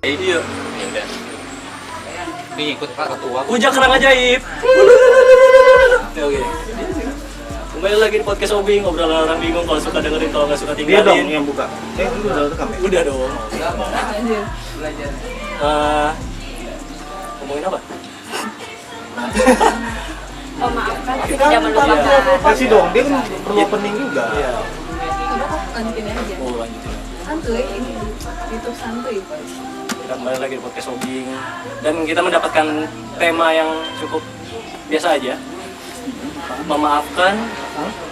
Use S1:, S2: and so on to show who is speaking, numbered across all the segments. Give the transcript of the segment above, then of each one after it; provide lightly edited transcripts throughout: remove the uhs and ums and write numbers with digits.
S1: Iya.
S2: Ini ikut Pak Ketua.
S1: Puja kerang ajaib. Oke. Kembali lagi di podcast Obing, obrolan orang bingung. Kalau suka dengerin, kalau nggak suka
S3: Dia dong
S1: tinggalin.
S3: yang buka. Lu udah rekam ya?
S1: Udah dong. Ngomongin apa?
S4: Oh maafkan, tapi tidak melupakan.
S3: Kasih dong, dia kan perlu opening juga.
S1: Iya.
S4: Udah kok lanjutin aja.
S1: Oh lanjutin.
S4: Santuy ini YouTube santuy.
S1: Kita kembali lagi di podcast Obing dan kita mendapatkan tema yang cukup biasa aja. Memaafkan,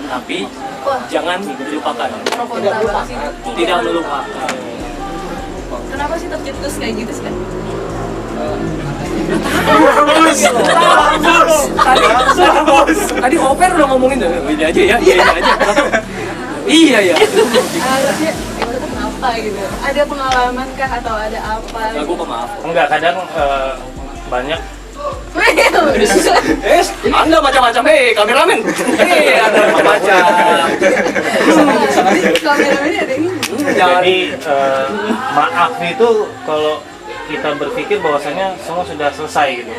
S1: tapi jangan dilupakan.
S4: Pro kontra banget sih.
S1: Tidak melupakan.
S4: Kenapa sih tercetus kayak gitu sih kan?
S1: Tadi Oper udah ngomongin tuh, ini aja ya, iya aja. Iya ya.
S4: Harusnya itu kenapa gitu? Ada pengalaman kah atau ada apa?
S1: Aku pemaaf.
S3: Enggak, kadang banyak.
S1: Anda macam-macam, kameramen. Ada macam-macam.
S4: Kameramennya ada ini.
S3: Jadi maaf itu kalau kita berpikir bahwasanya semua sudah selesai gitu.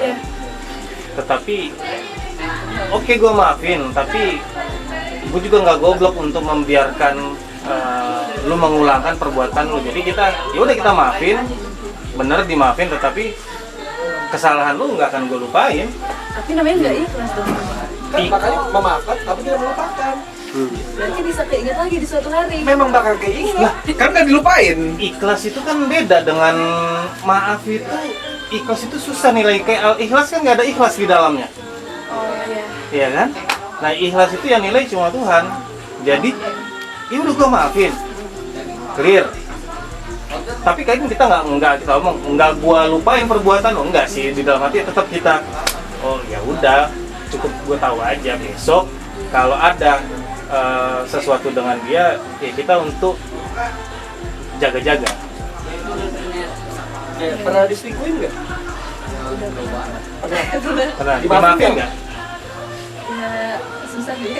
S3: Tetapi oke, gue maafin, tapi gue juga nggak goblok untuk membiarkan lu mengulangkan perbuatan lu. Jadi ya udah kita maafin, bener dimaafin, tetapi kesalahan lu nggak akan gue lupain.
S4: Tapi namanya nggak ikhlas dong.
S5: Kan makanya memaafkan tapi tidak melupakan.
S4: Berarti bisa keinget lagi di suatu hari.
S5: Memang bakal keinget, kan nggak dilupain.
S3: Ikhlas itu kan beda dengan maaf itu. Ikhlas itu susah nilai, kayak ikhlas kan nggak ada ikhlas di dalamnya.
S4: Oh iya.
S3: Iya kan? Nah ikhlas itu yang nilai cuma Tuhan. Jadi ya udah gue maafin, clear. Tapi kayaknya kita nggak kita ngomong nggak gua lupain perbuatan lo, enggak sih, di dalam hati tetap kita oh ya udah cukup gue tahu aja besok kalau ada sesuatu dengan dia ya kita untuk jaga-jaga.
S5: Pernah diselingkuhin nggak?
S3: Pernah dimaafin nggak?
S4: Ya susah sih.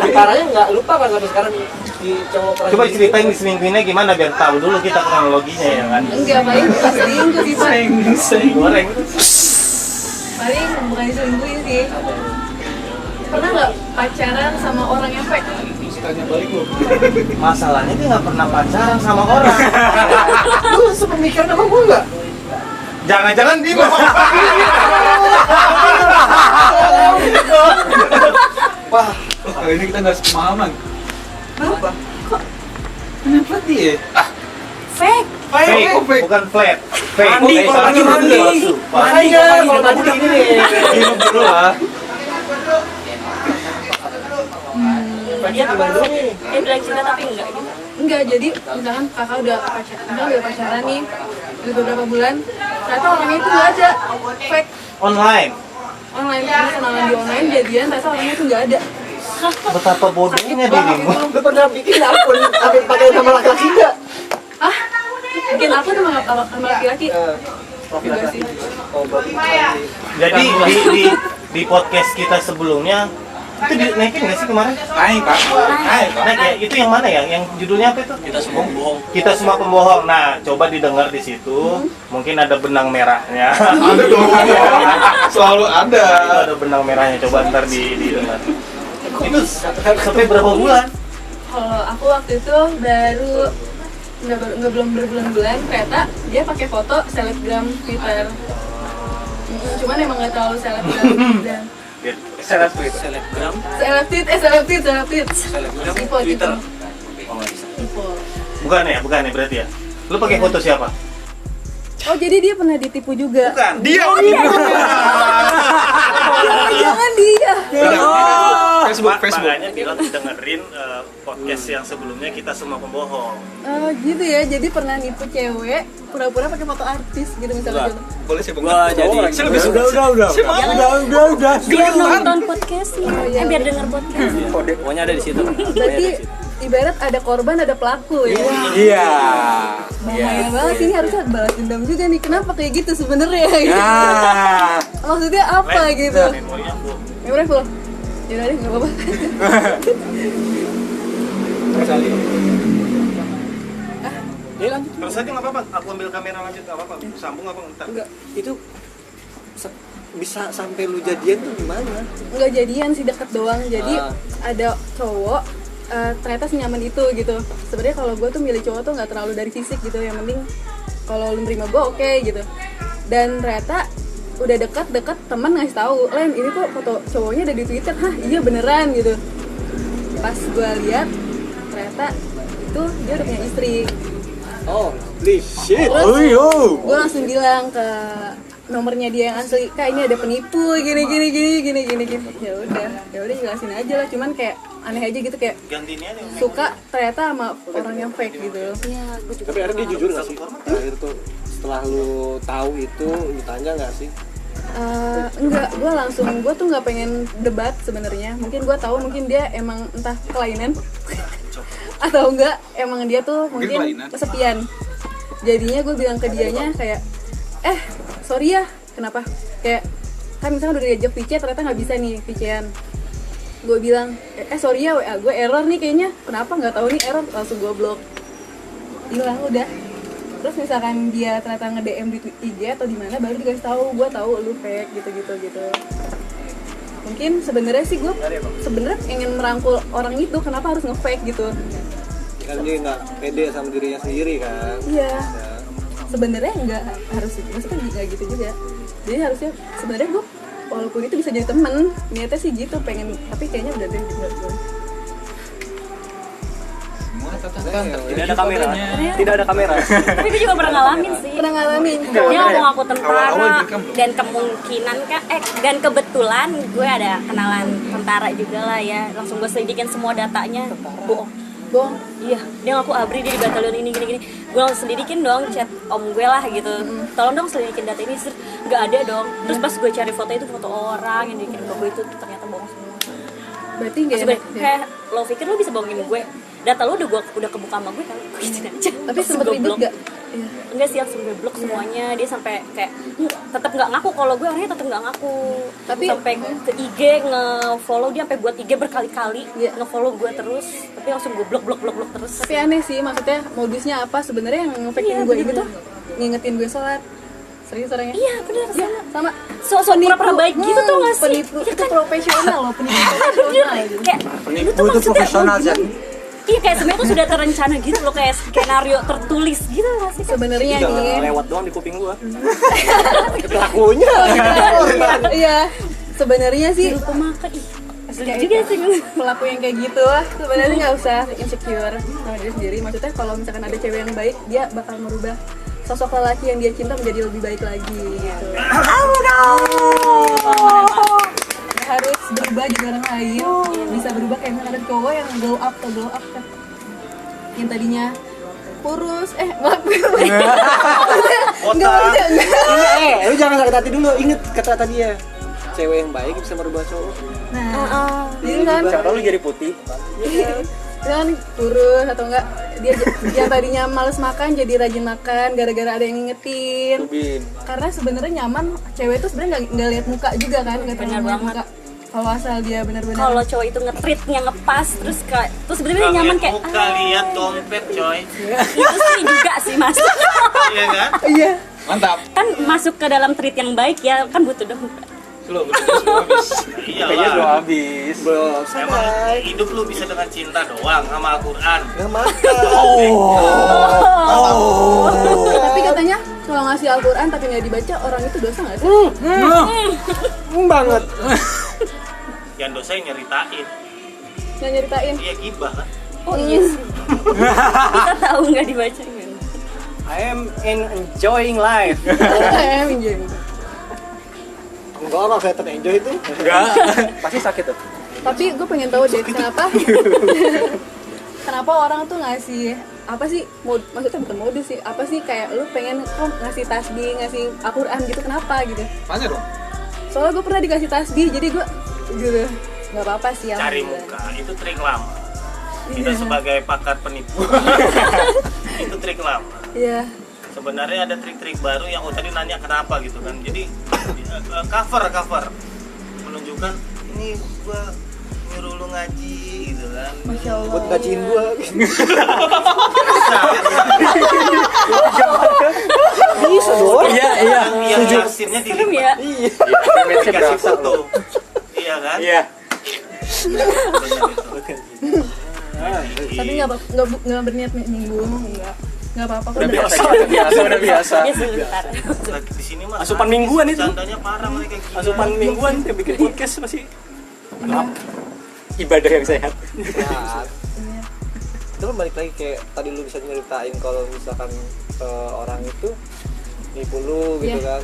S5: Di parahnya nggak lupa kan sampai sekarang di cowok pernah
S3: Coba ceritain diselingkuhinnya gimana biar tahu dulu kita kronologinya ya kan.
S4: Enggak, paling pas selingkuh sih Pak.
S3: Goreng.
S4: Paling bukan diselingkuhin sih. Pernah nggak pacaran sama orang yang fake?
S3: Masalahnya dia nggak pernah pacaran sama orang.
S5: Lu sepemikiran sama gue nggak?
S3: Jangan-jangan dia
S5: Wah, kali ini kita nggak sepemahaman. Kenapa? Kenapa dia?
S4: Fake.
S3: fake, bukan flat. Fake.
S1: Mandi, kalau lagi mandi.
S5: Makanya kalau mandi kayak gini.
S3: Minum dulu lah.
S1: Dia gimana dulu nih?
S4: Dia bilang cinta tapi enggak gitu. Enggak, jadi misalkan kakak udah pacaran nih udah beberapa bulan, ternyata orangnya itu nggak ada, fake
S3: Online.
S4: online, terus kenalan di online jadian, ternyata orangnya itu nggak ada.
S3: Betapa bodohnya dirimu.
S5: Lu pernah bikin akun tapi pakai nama laki-laki nggak?
S4: Ah, bikin apa sama laki-laki?
S5: Profil
S4: Enggak
S5: laki-laki.
S4: sih.
S5: Oh, bagus.
S3: Jadi di podcast kita sebelumnya itu dinaikin nggak sih kemarin?
S5: Naik, Pak. Naik, Pak.
S3: Naik ya, itu yang mana ya? Yang judulnya apa itu?
S1: Kita semua bohong.
S3: Kita semua pembohong. Nah, coba didengar di situ. Mungkin ada benang merahnya.
S5: Ada dong. Selalu ada.
S3: Itu ada benang merahnya. Coba ntar didengar. Itu sampai berapa bulan?
S4: Kalau aku waktu itu baru nggak belum berbulan-bulan, ternyata dia pakai foto selebgram Twitter. Cuman emang nggak terlalu selebgram dan
S1: Selebgram.
S4: seleb tweet. Tipe.
S1: Twitter.
S4: Tipe.
S3: Bukan ya berarti ya. Lu pakai foto siapa?
S4: Oh, jadi dia pernah ditipu juga.
S3: Bukan.
S5: Dia.
S4: Jangan dia.
S5: Facebook.
S3: Makanya kita dengerin podcast yang sebelumnya kita semua pembohong.
S4: Oh, gitu ya. Jadi pernah nipu cewek, pura-pura pakai foto artis gitu misalnya.
S5: Boleh sih,
S1: Gua jadi
S5: Saya lebih suka. Udah.
S4: Biar nonton podcastnya, biar denger podcast.
S1: pokoknya ada di situ.
S4: Berarti ibarat ada korban, ada pelaku ya.
S5: Iya.
S4: Bahaya banget ini, harusnya balas dendam juga nih. Kenapa kayak gitu sebenarnya? Gitu. Maksudnya apa gitu? Memori full. Yaudah deh, nggak apa-apa.
S5: Ya lanjut.
S3: Terus aja nggak apa-apa, aku ambil kamera lanjut nggak apa-apa, sambung apa entar.
S5: Enggak, itu bisa sampai lu jadian tuh gimana?
S4: Nggak jadian sih, deket doang. Jadi
S5: Ah.
S4: ada cowok ternyata senyaman itu gitu. Sebenarnya kalau gue tuh milih cowok tuh nggak terlalu dari fisik gitu, yang penting kalau lu nerima gue oke gitu. Dan ternyata udah deket teman ngasih tahu, Len ini kok foto cowoknya ada di Twitter. Hah iya beneran gitu. Pas gue lihat ternyata itu dia udah punya istri.
S5: Oh, holy shit.
S4: Terus gue langsung bilang ke nomornya dia yang asli, Kak ini ada penipu gini. Ya udah jelasin aja lah, cuman kayak aneh aja gitu, kayak
S3: Ganti ini aja.
S4: suka ternyata sama orang yang fake gitu.
S5: Tapi akhirnya dia jujur gak sih? Akhir tuh setelah lu tahu itu ditanya gak sih?
S4: Enggak, gue tuh nggak pengen debat sebenarnya. Mungkin gue tahu, mungkin dia emang entah kelainan atau enggak emang dia tuh mungkin kesepian. Jadinya gue bilang ke dianya kayak, sorry ya, kenapa? Kayak kan misalnya udah diajak VC ternyata nggak bisa nih VC-an. Gue bilang, sorry ya WA gue error nih kayaknya. Kenapa nggak tahu nih error, langsung gue blok. Hilang udah. Terus misalkan dia ternyata nge-DM di IG atau di mana, baru dikasih tahu, gue tahu lu fake gitu. Mungkin sebenarnya sih gue sebenarnya ingin merangkul orang itu, kenapa harus nge-fake gitu.
S5: Kan dia gak pede sama dirinya sendiri kan?
S4: Iya. Sebenarnya nggak harus, maksudnya nggak gitu juga. Jadi harusnya sebenarnya gue walaupun itu bisa jadi temen, niatnya sih gitu, pengen, tapi kayaknya udah deh buat gue.
S1: Tidak ada kamera. Tidak ada kamera.
S2: Tapi gue juga pernah ngalamin sih.
S4: Pernah ngalamin.
S2: Dia ngaku tentara dan kemungkinan dan kebetulan gue ada kenalan tentara juga lah ya. Langsung gue selidikin semua datanya. Bohong. Iya, dia ngaku ABRI, dia di batalion ini gini. Gue langsung selidikin dong, chat om gue lah gitu. Tolong dong selidikin data ini. Nggak ada dong. Terus pas gue cari foto itu, foto orang yang dikirim ke gue itu ternyata bohong semua.
S4: Berarti nggak
S2: Terus
S4: enak
S2: gue
S4: ya?
S2: kayak, lo pikir lo bisa bohongin gue? Data lo udah kebuka sama gue kan? Gue gitu aja.
S4: Tapi sempet
S2: Gue
S4: ribet
S2: blok.
S4: gak? Iya.
S2: Enggak sih, langsung gue blok semuanya. Dia sampai kayak tetap nggak ngaku kalau gue orangnya tetap nggak ngaku.
S4: Tapi
S2: sampai ke IG nge-follow dia, sampai buat IG berkali-kali nge-follow gue terus. Tapi langsung gue blok terus.
S4: Tapi aneh sih, maksudnya modusnya apa sebenarnya yang nge-fakein gue itu ngingetin gue sholat. Serius orangnya?
S2: Iya benar,
S4: Sama
S2: so pura-pura baik gitu tuh nggak sih?
S4: Penipu itu profesional loh, penipu
S2: Bener,
S4: profesional gitu.
S2: kayak
S5: Penipu itu profesional Jan.
S2: Iya kayak sebenarnya tuh sudah terencana gitu loh, kayak skenario tertulis gitu nggak sih?
S4: Sebenarnya nih,
S1: Lewat doang di kuping gua.
S5: Pelakunya.
S4: iya, sebenarnya sih
S2: Pemakai
S4: kayak
S2: juga sih.
S4: pelaku yang kayak gitu sebenarnya nggak usah insecure sama diri sendiri. Maksudnya kalau misalkan ada cewek yang baik, dia bakal merubah sosok lelaki yang dia cinta menjadi lebih baik lagi gitu. Harus berubah jadi orang lain, bisa berubah kayak misalkan ada cowok yang glow up kan, yang tadinya kurus, maaf enggak.
S5: Lu jangan sakit hati dulu, inget kata dia. Cewek yang baik bisa merubah cowok.
S4: Nah, jadi kan
S1: Siapa lu jadi putih?
S4: dia kan kurus atau enggak, dia yang tadinya males makan jadi rajin makan gara-gara ada yang ngingetin. Karena sebenarnya nyaman, cewek itu sebenarnya nggak lihat muka juga kan, nggak
S2: Bener
S4: lihat
S2: banget.
S4: muka. Kalau asal dia benar-benar
S2: Kalau cowok itu nge-treatnya ngepas terus bener-bener nyaman kayak
S3: Muka lihat dompet coy.
S2: itu sih juga sih masuk.
S3: Iya kan?
S4: iya.
S2: Kan masuk ke dalam treat yang baik ya, kan butuh dong.
S3: Iyalah.
S1: habis.
S5: Belum
S3: Emang hidup lu bisa dengan cinta doang sama Al-Quran.
S5: nggak makan.
S4: Tapi katanya kalau ngasih Al-Quran tapi nggak dibaca, orang itu dosa nggak sih?
S5: Banget.
S3: Yang dosa yang nyeritain.
S4: Yang nyeritain.
S3: Iya gibah kan?
S2: Oh iya sih. Kita tahu nggak dibaca kan?
S1: I am enjoying life.
S4: Minjem.
S5: Enggak orang kelihatan enjoy itu.
S1: Enggak. Pasti sakit tuh.
S4: Tapi gue pengen tahu deh kenapa orang tuh ngasih apa sih, maksudnya bukan modus sih, apa sih kayak lu pengen ngasih tasbih, ngasih Al-Quran gitu, kenapa gitu?
S5: Tanya dong.
S4: Soalnya gue pernah dikasih tasbih, jadi gue gitu nggak apa-apa sih.
S3: Cari
S4: alhamdulillah.
S3: muka, itu trik lama. Kita sebagai pakar penipu. Itu trik lama.
S4: Iya.
S3: Sebenarnya ada trik-trik baru yang tadi nanya kenapa gitu kan. Jadi cover menunjukkan ini gua nyuruh lu ngaji gitu kan.
S4: Masya Allah.
S5: Buat gajiin gua. Bisa dong.
S1: Iya.
S3: Yang yasinnya
S2: Serem
S3: dilipat.
S2: ya.
S5: Iya.
S3: Dikasih foto. Iya kan?
S1: Iya.
S4: Tapi nggak berniat minggu, nggak apa-apa.
S1: Udah biasa.
S2: Ya sebentar.
S3: Lagi di sini mah
S1: Asupan mingguan itu.
S3: Candanya parah mereka gila.
S1: Asupan mingguan yang bikin podcast masih
S6: Ibadah yang sehat.
S5: Ya. Itu kan balik lagi kayak tadi lu bisa nyeritain kalau misalkan orang itu nipu lu gitu
S4: Iya.
S5: kan.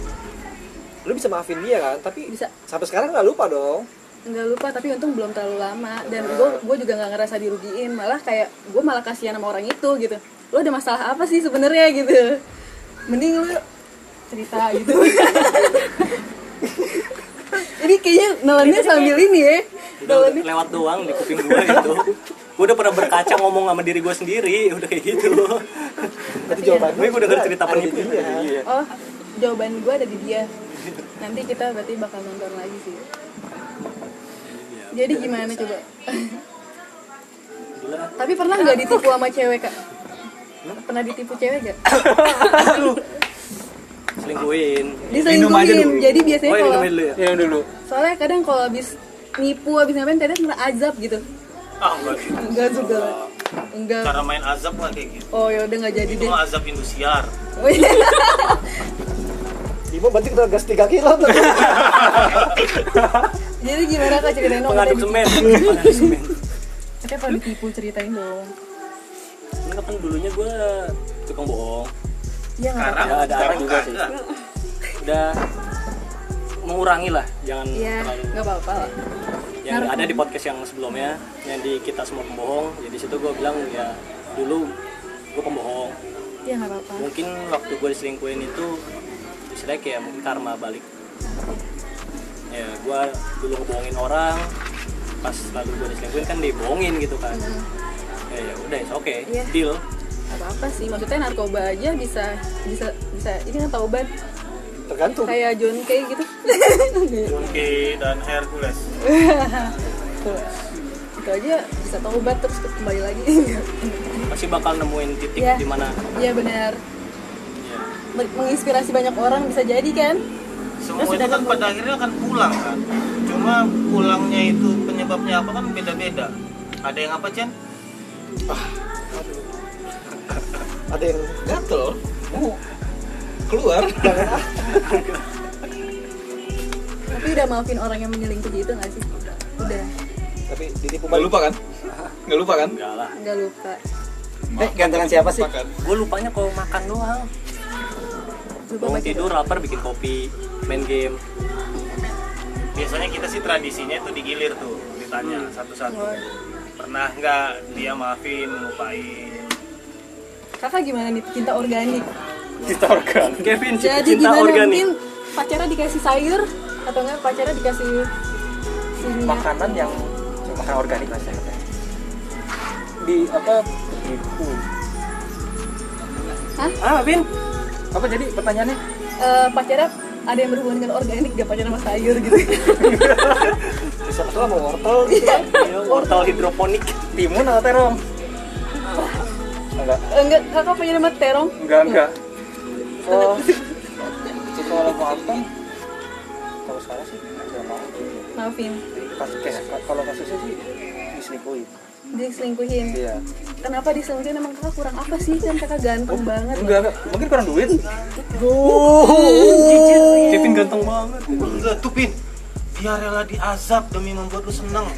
S5: Lu bisa maafin dia kan, tapi
S4: Bisa.
S5: sampai sekarang nggak lupa dong.
S4: Nggak lupa, tapi untung belum terlalu lama, dan gue juga nggak ngerasa dirugiin, malah kayak gue malah kasihan sama orang itu gitu. Lo ada masalah apa sih sebenarnya gitu, mending lo cerita gitu. Ini kayaknya nelannya sambil ini ya,
S1: udah lewat doang di kuping gue gitu. Gue udah pernah berkaca ngomong sama diri gue sendiri, udah kayak gitu.
S5: Tapi jawaban
S1: Gue udah denger cerita
S5: ada di
S1: penipu.
S5: dia.
S1: Iya.
S4: Oh, jawaban gue ada di dia. Nanti kita berarti bakal nonton lagi sih. Jadi gimana coba? Tapi pernah nggak ditipu sama cewek, Kak? Pernah ditipu cewek gak?
S1: Selingkuhin.
S4: Diselingkuhin. Jadi biasanya
S1: Oh, yang
S4: kalau
S1: minum dulu ya?
S6: Yang dulu.
S4: soalnya kadang kalau habis nipu, habis ngapain, kadang kena azab gitu.
S3: Ah, enggak gitu.
S4: Enggak juga. Enggak.
S3: Cara main azab lah kayak gitu.
S4: Oh ya udah nggak jadi
S3: Itu
S4: deh.
S3: mah azab Indosiar.
S4: Oh, iya.
S5: Bimo berarti kita gas 3 kilo tuh.
S4: Jadi gimana Kak, ceritain dong.
S1: Pengaduk semen. Pengaduk semen.
S4: Katanya pernah ditipu, ceritain dong.
S1: Ini kan dulunya gue tukang bohong.
S4: Iya nggak apa-apa.
S1: Ya, ada
S3: sekarang
S1: juga sih.
S3: kagak.
S1: Udah mengurangi lah, jangan
S4: Iya,
S1: terlalu.
S4: nggak apa-apa lah.
S1: Yang ada di podcast yang sebelumnya, yang di kita semua pembohong. Jadi situ gue bilang ya dulu gue pembohong.
S4: Iya nggak apa-apa.
S1: Mungkin waktu gue diselingkuhin itu istilahnya kayak mungkin karma balik. Ya gue dulu ngebohongin orang, pas lalu gue diselingkuhin kan dibohongin gitu kan. Ya udah, oke,
S4: Iya.
S1: deal.
S4: Nggak apa-apa sih. Maksudnya narkoba aja bisa ini kan taubat.
S5: Tergantung.
S4: Kayak John Kay gitu.
S3: Junki dan Hercules.
S4: Tuh. Itu aja bisa taubat terus kembali lagi.
S1: Pasti bakal nemuin titik
S4: Iya.
S1: di mana.
S4: Iya benar.
S1: Ya,
S4: Menginspirasi banyak orang bisa jadi kan.
S3: Semua itu kan pada akhirnya akan pulang kan. Cuma pulangnya itu penyebabnya apa kan beda-beda. Ada yang apa, Chen?
S5: Ada yang
S6: Gatel. Keluar.
S4: Tapi udah maafin orang yang menyelingkuhi itu nggak sih? Udah.
S5: tapi ditipu
S6: Nggak
S5: balik.
S6: lupa kan? Nggak lupa kan?
S1: enggak lah.
S4: Nggak lupa.
S6: Gantengan siapa sih?
S1: Gue lupanya kalau makan doang.
S4: Lupa
S1: Bangun
S4: baca
S1: tidur,
S4: doa.
S1: lapar, bikin kopi, main game.
S3: Biasanya kita sih tradisinya itu digilir tuh, ditanya satu-satu.
S4: Oh.
S3: Pernah nggak dia maafin, ngelupain?
S4: Kakak gimana nih cinta organik?
S6: Kita organ.
S1: Kevin,
S4: Jadi
S1: cinta
S4: gimana
S1: organik.
S4: mungkin pacarnya dikasih sayur atau enggak pacarnya dikasih minyak?
S6: Makanan yang makanan organik lah saya katanya. Di apa? Tipu.
S1: Ah, Vin.
S6: Apa jadi pertanyaannya?
S4: Pacarnya ada yang berhubungan dengan organik, dia pacaran sama sayur gitu.
S5: Bisa lah mau wortel gitu kan.
S1: Iya, wortel hidroponik.
S6: Timun atau terong? Enggak.
S4: Enggak, kakak pacaran sama terong?
S6: Enggak. Oh. Kalau maafkan kalau salah sih enggak mau.
S4: Maafin,
S6: Kalau kasusnya sih diselingkuhin.
S4: diselingkuhin.
S6: Iya.
S4: Kenapa diselingkuhin? Emang kakak kurang apa sih? Kan kakak ganteng banget.
S6: Enggak. Mungkin kurang duit.
S1: Kevin ganteng banget.
S3: Enggak tuh, Pin. Dia rela diazab demi membuat lu seneng.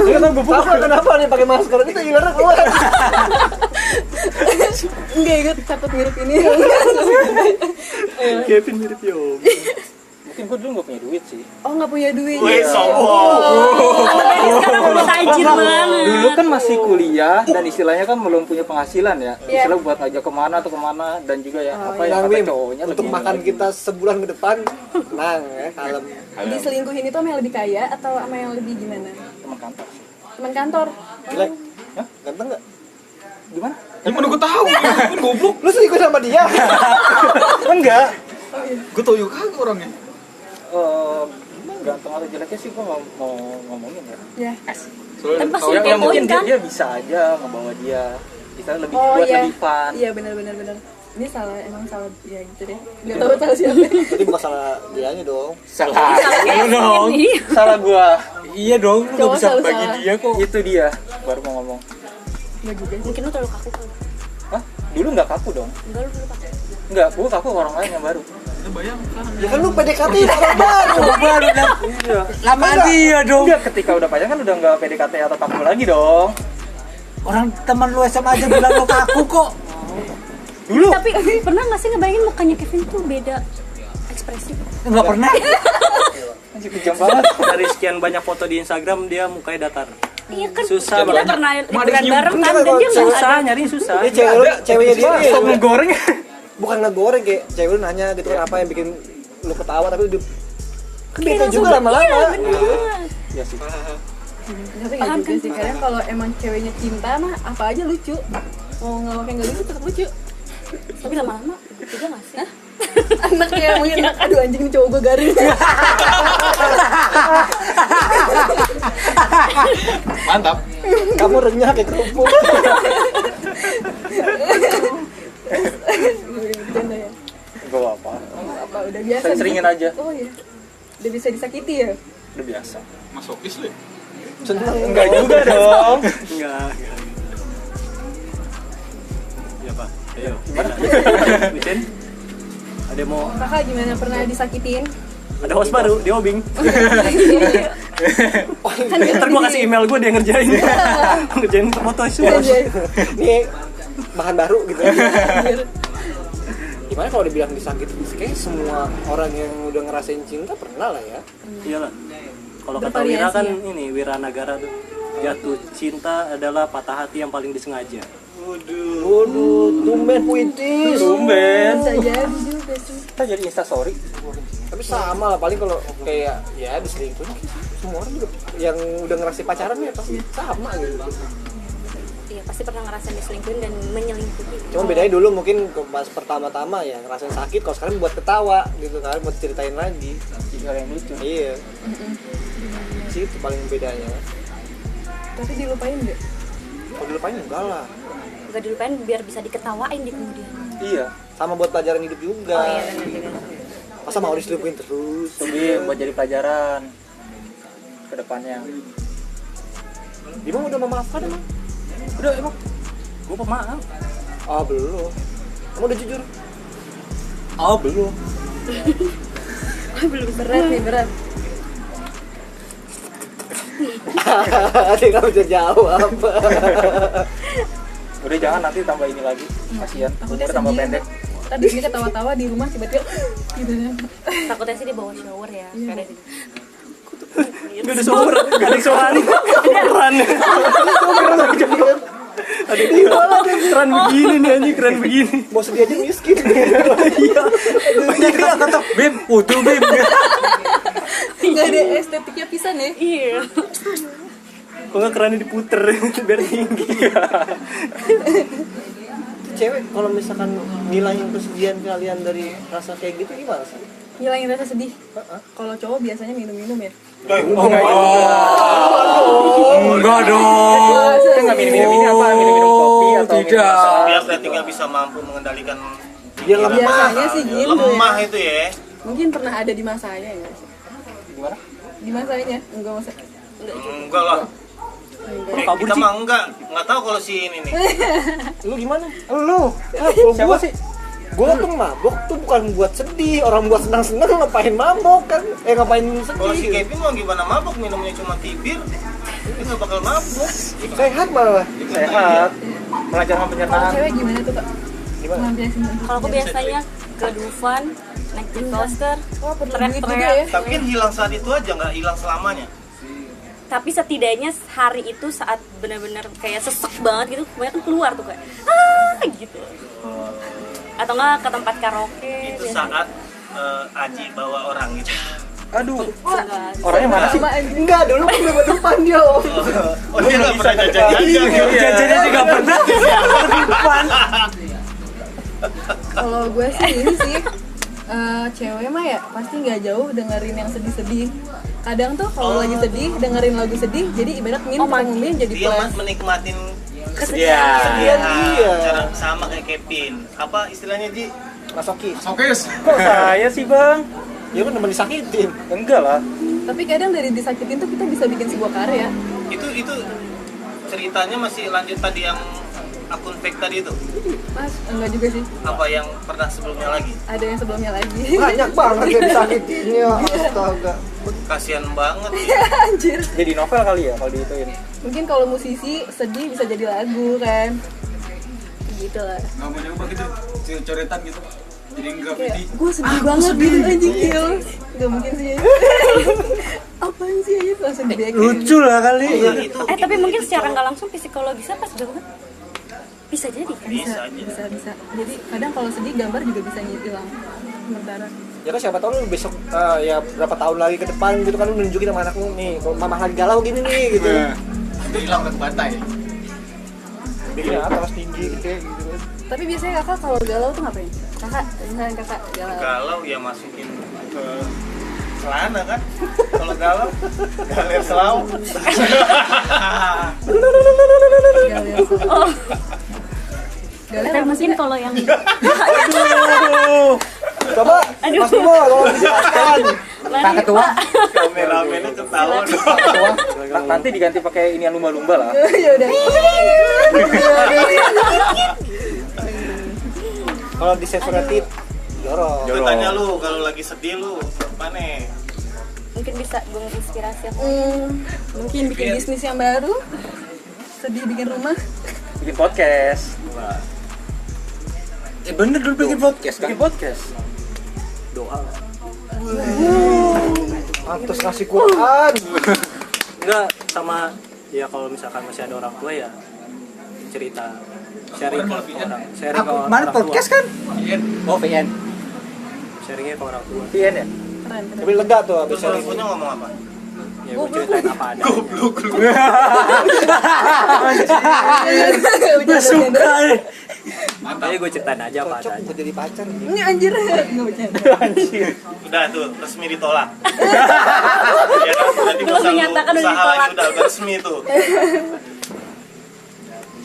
S5: Kenapa nih pakai masker kita gimana keluar?
S4: Enggak ikut takut mirip ini.
S1: Kevin mirip Yom.
S6: Mungkin gue dulu nggak punya duit sih.
S4: Oh nggak punya duit.
S3: Wih, sombong.
S2: Sekarang udah tajir banget.
S6: Dulu kan masih kuliah dan istilahnya kan belum punya penghasilan ya.
S4: Iya.
S6: Istilah buat ngajak kemana atau kemana dan juga ya apa ya
S5: Yang
S6: kata
S5: Wim,
S6: cowoknya
S5: untuk
S6: lebih
S5: makan kita sebulan ke depan, tenang ya, kalem.
S4: Diselingkuhin itu sama yang lebih kaya atau sama yang lebih gimana?
S6: teman kantor sih.
S4: Teman kantor.
S5: Jelek? Hah? Ganteng nggak?
S6: Gimana?
S5: Gimana gue tahu? Kan goblok. Lu selingkuh sama dia?
S6: Enggak.
S7: Gue tau juga kagak orangnya.
S6: Ganteng atau jeleknya sih gue nggak mau ngomongin ya.
S4: Ya.
S7: Soalnya
S2: Kan pasti
S7: tahu
S6: Ya mungkin
S2: kan?
S6: dia bisa aja ngebawa dia. Kita lebih
S4: Oh
S6: buat
S4: iya.
S6: lebih fun.
S4: Iya benar. Ini salah, emang salah ya gitu deh. Gak tahu salah siapa.
S5: Berarti bukan salah dianya dong.
S6: Salah.
S2: Kevin,
S6: dong.
S2: iya.
S6: Salah gua. Iya dong, lu
S4: Cowok
S6: gak bisa
S4: selalu
S6: bagi
S4: salah.
S6: dia kok. Itu dia. Baru mau ngomong.
S4: Enggak juga sih.
S2: Mungkin lu terlalu kaku kali.
S6: Hah? Dulu nggak kaku dong?
S2: Enggak, lu dulu kaku.
S6: Enggak, gua kaku orang lain yang baru.
S5: Ya kan lu PDKT orang baru.
S6: Baru dah. Iya.
S8: Lama dia dong.
S6: Enggak, ketika udah pacaran kan udah nggak PDKT atau kaku lagi dong.
S8: Orang teman lu SMA aja bilang lu kaku kok.
S6: Dulu.
S2: Tapi pernah nggak sih ngebayangin mukanya Kevin tuh beda ekspresi?
S8: Enggak pernah.
S6: Anjir kejam banget.
S1: Dari sekian banyak foto di Instagram dia mukanya datar.
S2: Iya kan,
S1: Susah
S2: kita
S1: banget.
S2: pernah
S7: Emang ada
S2: liburan
S7: senyum.
S2: bareng kan,
S5: Enggak,
S2: dan dia nggak
S1: Susah,
S2: ada.
S1: nyari susah.
S5: Ini ceweknya dia
S6: Stop ngegoreng.
S5: bukan ngegoreng kayak cewek lu nanya gitu kan apa yang bikin lu ketawa tapi lu kan
S2: Kayak
S5: bete
S2: langsung
S5: juga lama-lama.
S2: Iya, bener.
S6: Ya sih.
S4: Tapi nggak juga sih, kadang kalau emang ceweknya cinta mah apa aja lucu. Mau ngelakuin nggak lucu tetap lucu.
S2: Tapi lama-lama juga nggak sih?
S4: Anaknya mungkin aduh anjing nih cowok gue garing.
S7: Mantap.
S5: Kamu renyah kayak kerupuk.
S4: Bercanda ya.
S6: Gak apa.
S4: Apa udah biasa?
S6: Sering-seringin aja.
S4: Oh iya. Udah bisa disakiti ya?
S6: Udah biasa.
S7: Masokis lu ya?
S5: Seneng
S6: Enggak juga dong.
S1: Enggak. Ya Pak. Ayo. Bucin. Ada mau
S4: Kakak gimana pernah disakitin?
S1: ada host baru di Obing.
S4: Kan
S1: Ntar gua kasih email gua dia ngerjain. Ngerjain foto semua.
S5: Nih bahan baru gitu. Gimana kalau dibilang disakitin? Kayaknya semua orang yang udah ngerasain cinta pernah lah ya.
S1: Iyalah. Kalau kata
S4: Bervariasi
S1: Wira kan
S4: ya?
S1: ini Wira Nagara tuh. Jatuh cinta adalah patah hati yang paling disengaja.
S5: Waduh, tumben puitis.
S6: Tumben.
S4: Bisa jadi juga sih.
S6: Kita jadi instastory.
S5: Tapi sama lah paling kalau kayak ya diselingkuhin semua orang juga yang udah ngerasain pacaran ya pasti sama gitu.
S2: Iya, pasti pernah ngerasain diselingkuhin dan menyelingkuhi.
S5: Cuma bedanya dulu mungkin pas pertama-tama ya ngerasain sakit, kalau sekarang buat ketawa gitu kan, buat ceritain lagi.
S6: Hal yang lucu.
S5: Iya. Sih itu paling bedanya.
S4: Tapi dilupain nggak?
S5: Kalau dilupain enggak lah.
S2: Gak dilupain biar bisa diketawain di kemudian.
S6: Iya.
S5: Sama buat pelajaran hidup juga.
S2: Oh iya, benar juga.
S5: Masa mau diselingkuhin terus?
S6: Tapi buat jadi pelajaran ke depannya.
S5: Gimana udah memaafkan emang?
S6: Udah emang.
S1: Gua pemaaf.
S5: Ah belum. Kamu udah jujur?
S6: Oh belum.
S4: Belum berat nih, berat.
S5: Dia nggak bisa jawab.
S6: Udah jangan nanti tambah ini lagi. Kasihan.
S4: Takutnya
S6: Umur tambah
S4: sedih.
S6: pendek.
S4: Tadi sini ketawa-tawa di rumah tiba-tiba gitu kan.
S2: Takutnya sih dibawa shower ya. Kayak gitu.
S1: Gak ada suara, gak ada suara. Keren. Ada di keren begini nih anjing, keren begini.
S5: Mau sedih aja miskin.
S1: Iya.
S6: Banyak dia kata Bim, utuh Bim.
S4: Nggak ada estetiknya pisan ya.
S2: Iya.
S1: Kok nggak kerannya diputer biar tinggi.
S5: Cewek kalau misalkan ngilangin kesedihan kalian dari rasa kayak gitu gimana sih?
S4: Ngilangin rasa sedih. Kalau cowok biasanya minum-minum ya.
S8: Enggak dong.
S6: Kita nggak minum-minum ini apa? Minum-minum kopi atau minum
S8: tidak.
S6: apa?
S3: Biar dia tinggal bisa mampu mengendalikan
S5: Dia lemah.
S4: Biasanya sih gitu
S3: lemah
S4: ya.
S3: itu ya.
S4: Mungkin pernah ada di masanya ya.
S6: Gimana?
S4: Di masanya enggak masa.
S3: Enggak lah. Kita mah enggak tahu kalau si ini nih.
S5: Lu gimana?
S6: Lu.
S5: Kalau
S6: Siapa
S5: gua
S6: sih?
S5: Gua tuh mabok tuh bukan buat sedih, orang buat senang-senang ngapain mabok kan? Ngapain
S3: Kalau si
S5: sedih?
S3: Kevin mah gimana mabuk, minumnya cuma tibir. Dia nggak bakal mabuk.
S5: Sehat malah.
S6: Sehat. Mengajarkan
S4: Kalau
S6: penyertaan.
S4: cewek gimana tuh, Kak? Ngambilin
S2: Kalau aku biasanya ke Dufan, naik jet coaster,
S4: Oh, perlu duit juga
S2: teriak-teriak.
S4: ya.
S3: Tapi kan hilang saat itu aja, nggak hilang selamanya.
S2: Tapi setidaknya hari itu saat benar-benar kayak sesek banget gitu, kebanyakan keluar tuh kayak gitu. Atau enggak ke tempat karaoke.
S3: Itu
S2: biasanya.
S3: saat Aji bawa orang gitu.
S6: Aduh.
S2: Enggak.
S6: Orangnya mana sih?
S5: Enggak, dulu kan udah depan dia loh.
S3: Oh dia nggak pernah jajan-jajan.
S8: Jajannya juga pernah. Depan.
S4: Kalau gue sih ini sih cewek mah ya pasti nggak jauh dengerin yang sedih-sedih. Kadang tuh kalau lagi sedih dengerin lagu sedih, jadi ibarat ngomongin jadi
S3: Dia
S4: plus.
S3: menikmatin
S2: Kesedihan.
S3: kesedihan. Cara sama kayak Kevin. Apa istilahnya Ji?
S5: Masokis.
S7: Sokis.
S6: Kok saya sih bang?
S5: Ya kan temen disakitin.
S6: Enggak lah.
S4: Tapi kadang dari disakitin tuh kita bisa bikin sebuah karya.
S3: Itu ceritanya masih lanjut tadi yang akun fake tadi itu.
S4: Mas, enggak juga sih.
S3: Apa yang pernah sebelumnya lagi?
S4: Ada yang sebelumnya lagi.
S5: Banyak banget yang disakitinnya. Astaga.
S3: Kasian banget ya.
S4: Anjir.
S6: Jadi novel kali ya kalau diituin.
S4: Mungkin kalau musisi sedih bisa jadi lagu kan. Gitu lah.
S7: Nggak mau nyoba gitu, coretan gitu. Jadi enggak
S4: Kayak
S7: pede.
S4: gue sedih banget gitu anjing kill. Gak mungkin sih. Apaan sih aja langsung di
S8: Lucu lah kali.
S3: Itu
S2: Tapi mungkin secara nggak langsung psikologisnya pas banget. Bisa jadi kan?
S3: bisa aja.
S4: Bisa. Jadi kadang kalau sedih gambar juga bisa hilang sementara.
S5: Ya kan siapa tahu lu besok ya berapa tahun lagi ke depan gitu kan lu nunjukin sama anakmu nih kalau mamah lagi galau gini nih gitu.
S7: Udah hilang udah kebantai.
S5: Bikin atas tinggi gitu kan.
S4: Tapi biasanya kakak kalau galau tuh ngapain? Misalnya kakak galau.
S3: Galau ya masukin ke celana kan. Kalau galau galer selau.
S2: Oh,
S4: Galau
S2: tapi
S4: apa sih?
S2: mungkin kalau yang
S5: Coba Mas Bimo tolong dijelaskan.
S8: Pak Ketua.
S3: Kameramennya ketawa dong.
S6: Nanti diganti pakai inian lumba-lumba lah.
S4: Ya udah.
S5: Kalau di separated jorok.
S3: Gue tanya lu kalau lagi sedih lu mana?
S2: mungkin bisa gue inspirasi aku.
S4: Mungkin bikin bisnis yang baru. Sedih bikin rumah.
S6: Bikin podcast.
S8: Bener dulu bikin podcast kan?
S6: Bikin podcast.
S1: Doa.
S5: Pantes ngasih Quran.
S1: Enggak, sama ya kalau misalkan masih ada orang tua ya cerita sharing ke orang, sharing ke
S8: Mana
S1: orang
S8: podcast
S1: tua.
S8: kan? Oh VN.
S1: Sharingnya ke orang tua.
S6: VN ya?
S4: Keren.
S5: Tapi lega tuh habis
S3: Terus orang tuanya ngomong apa?
S1: Ya gue ceritain apa ada.
S8: Gue suka nih.
S1: Tapi gue ceritain aja apa ada.
S5: cocok buat jadi pacar.
S4: Ini anjir. Enggak bercanda.
S3: Udah tuh resmi ditolak. Ya kan nanti
S2: Belum menyatakan udah
S3: usaha lagi
S2: ditolak.
S3: udah resmi tuh.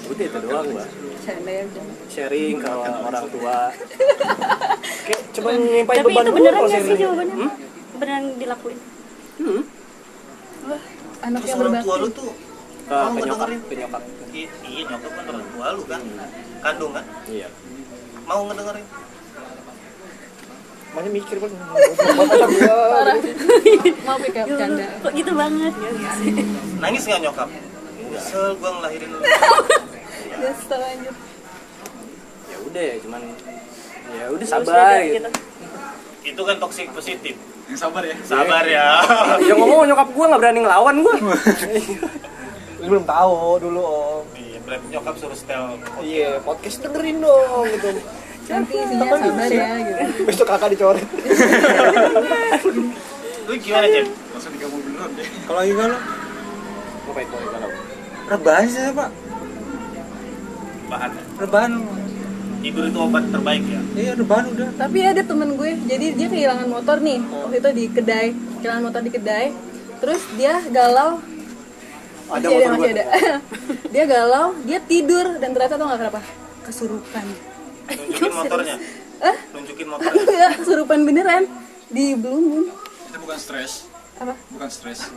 S1: Udah itu doang gua.
S4: Bercanda ya, bercanda.
S1: Sharing ke orang tua.
S5: Kayak cuma nyimpain
S2: Tapi
S5: beban
S2: itu
S5: doang
S2: beneran
S5: kalau
S2: nggak sih
S5: sharing.
S2: jawabannya? Beneran dilakuin?
S4: Anak
S3: Terus
S4: yang
S3: orang
S4: berbakti.
S3: tua lu tuh
S1: Ke
S3: mau
S1: penyokap,
S3: ngedengerin?
S1: penyokap.
S3: Iya nyokap kan orang tua lu kan. Kandung kan?
S1: Iya.
S3: Mau ngedengerin?
S5: Makanya mikir kan.
S4: Parah. Maaf ya, Kak,
S2: Ya
S4: bercanda.
S2: Allah, kok gitu banget ya?
S3: Nangis nggak nyokap? Nyesel gua ngelahirin lu.
S4: Nyesel anjir.
S1: Ya udah ya cuman ya udah sabar gitu.
S3: Itu kan toxic positif.
S7: Yang sabar ya.
S3: Sabar ya.
S1: Ya ngomong nyokap gua nggak berani ngelawan gua.
S5: Lu belum tahu dulu Om.
S3: Iya, berarti nyokap suruh setel.
S5: Iya, podcast dengerin dong gitu.
S4: Nanti isinya sabar ya gitu.
S5: Besok kakak dicoret.
S3: Lu gimana, Jen?
S7: Langsung digabung beneran deh.
S8: Kalau lagi galau,
S1: Ngapain kalau galau?
S8: rebahan sih saya Pak.
S3: Bahan.
S8: Rebahan.
S3: Tidur itu obat terbaik ya.
S8: Iya rebahan udah.
S4: Tapi ada temen gue, jadi dia kehilangan motor nih waktu itu di kedai, kehilangan motor di kedai. Terus dia galau.
S5: Ada
S4: Masih
S5: motor
S4: masih ada. Dia galau, dia tidur dan ternyata tau nggak kenapa? Kesurupan.
S3: Nunjukin motornya.
S4: Hah?
S3: Nunjukin motornya.
S4: Enggak, kesurupan beneran di Blumbun.
S7: Itu bukan stres.
S4: Apa?
S7: Bukan stres.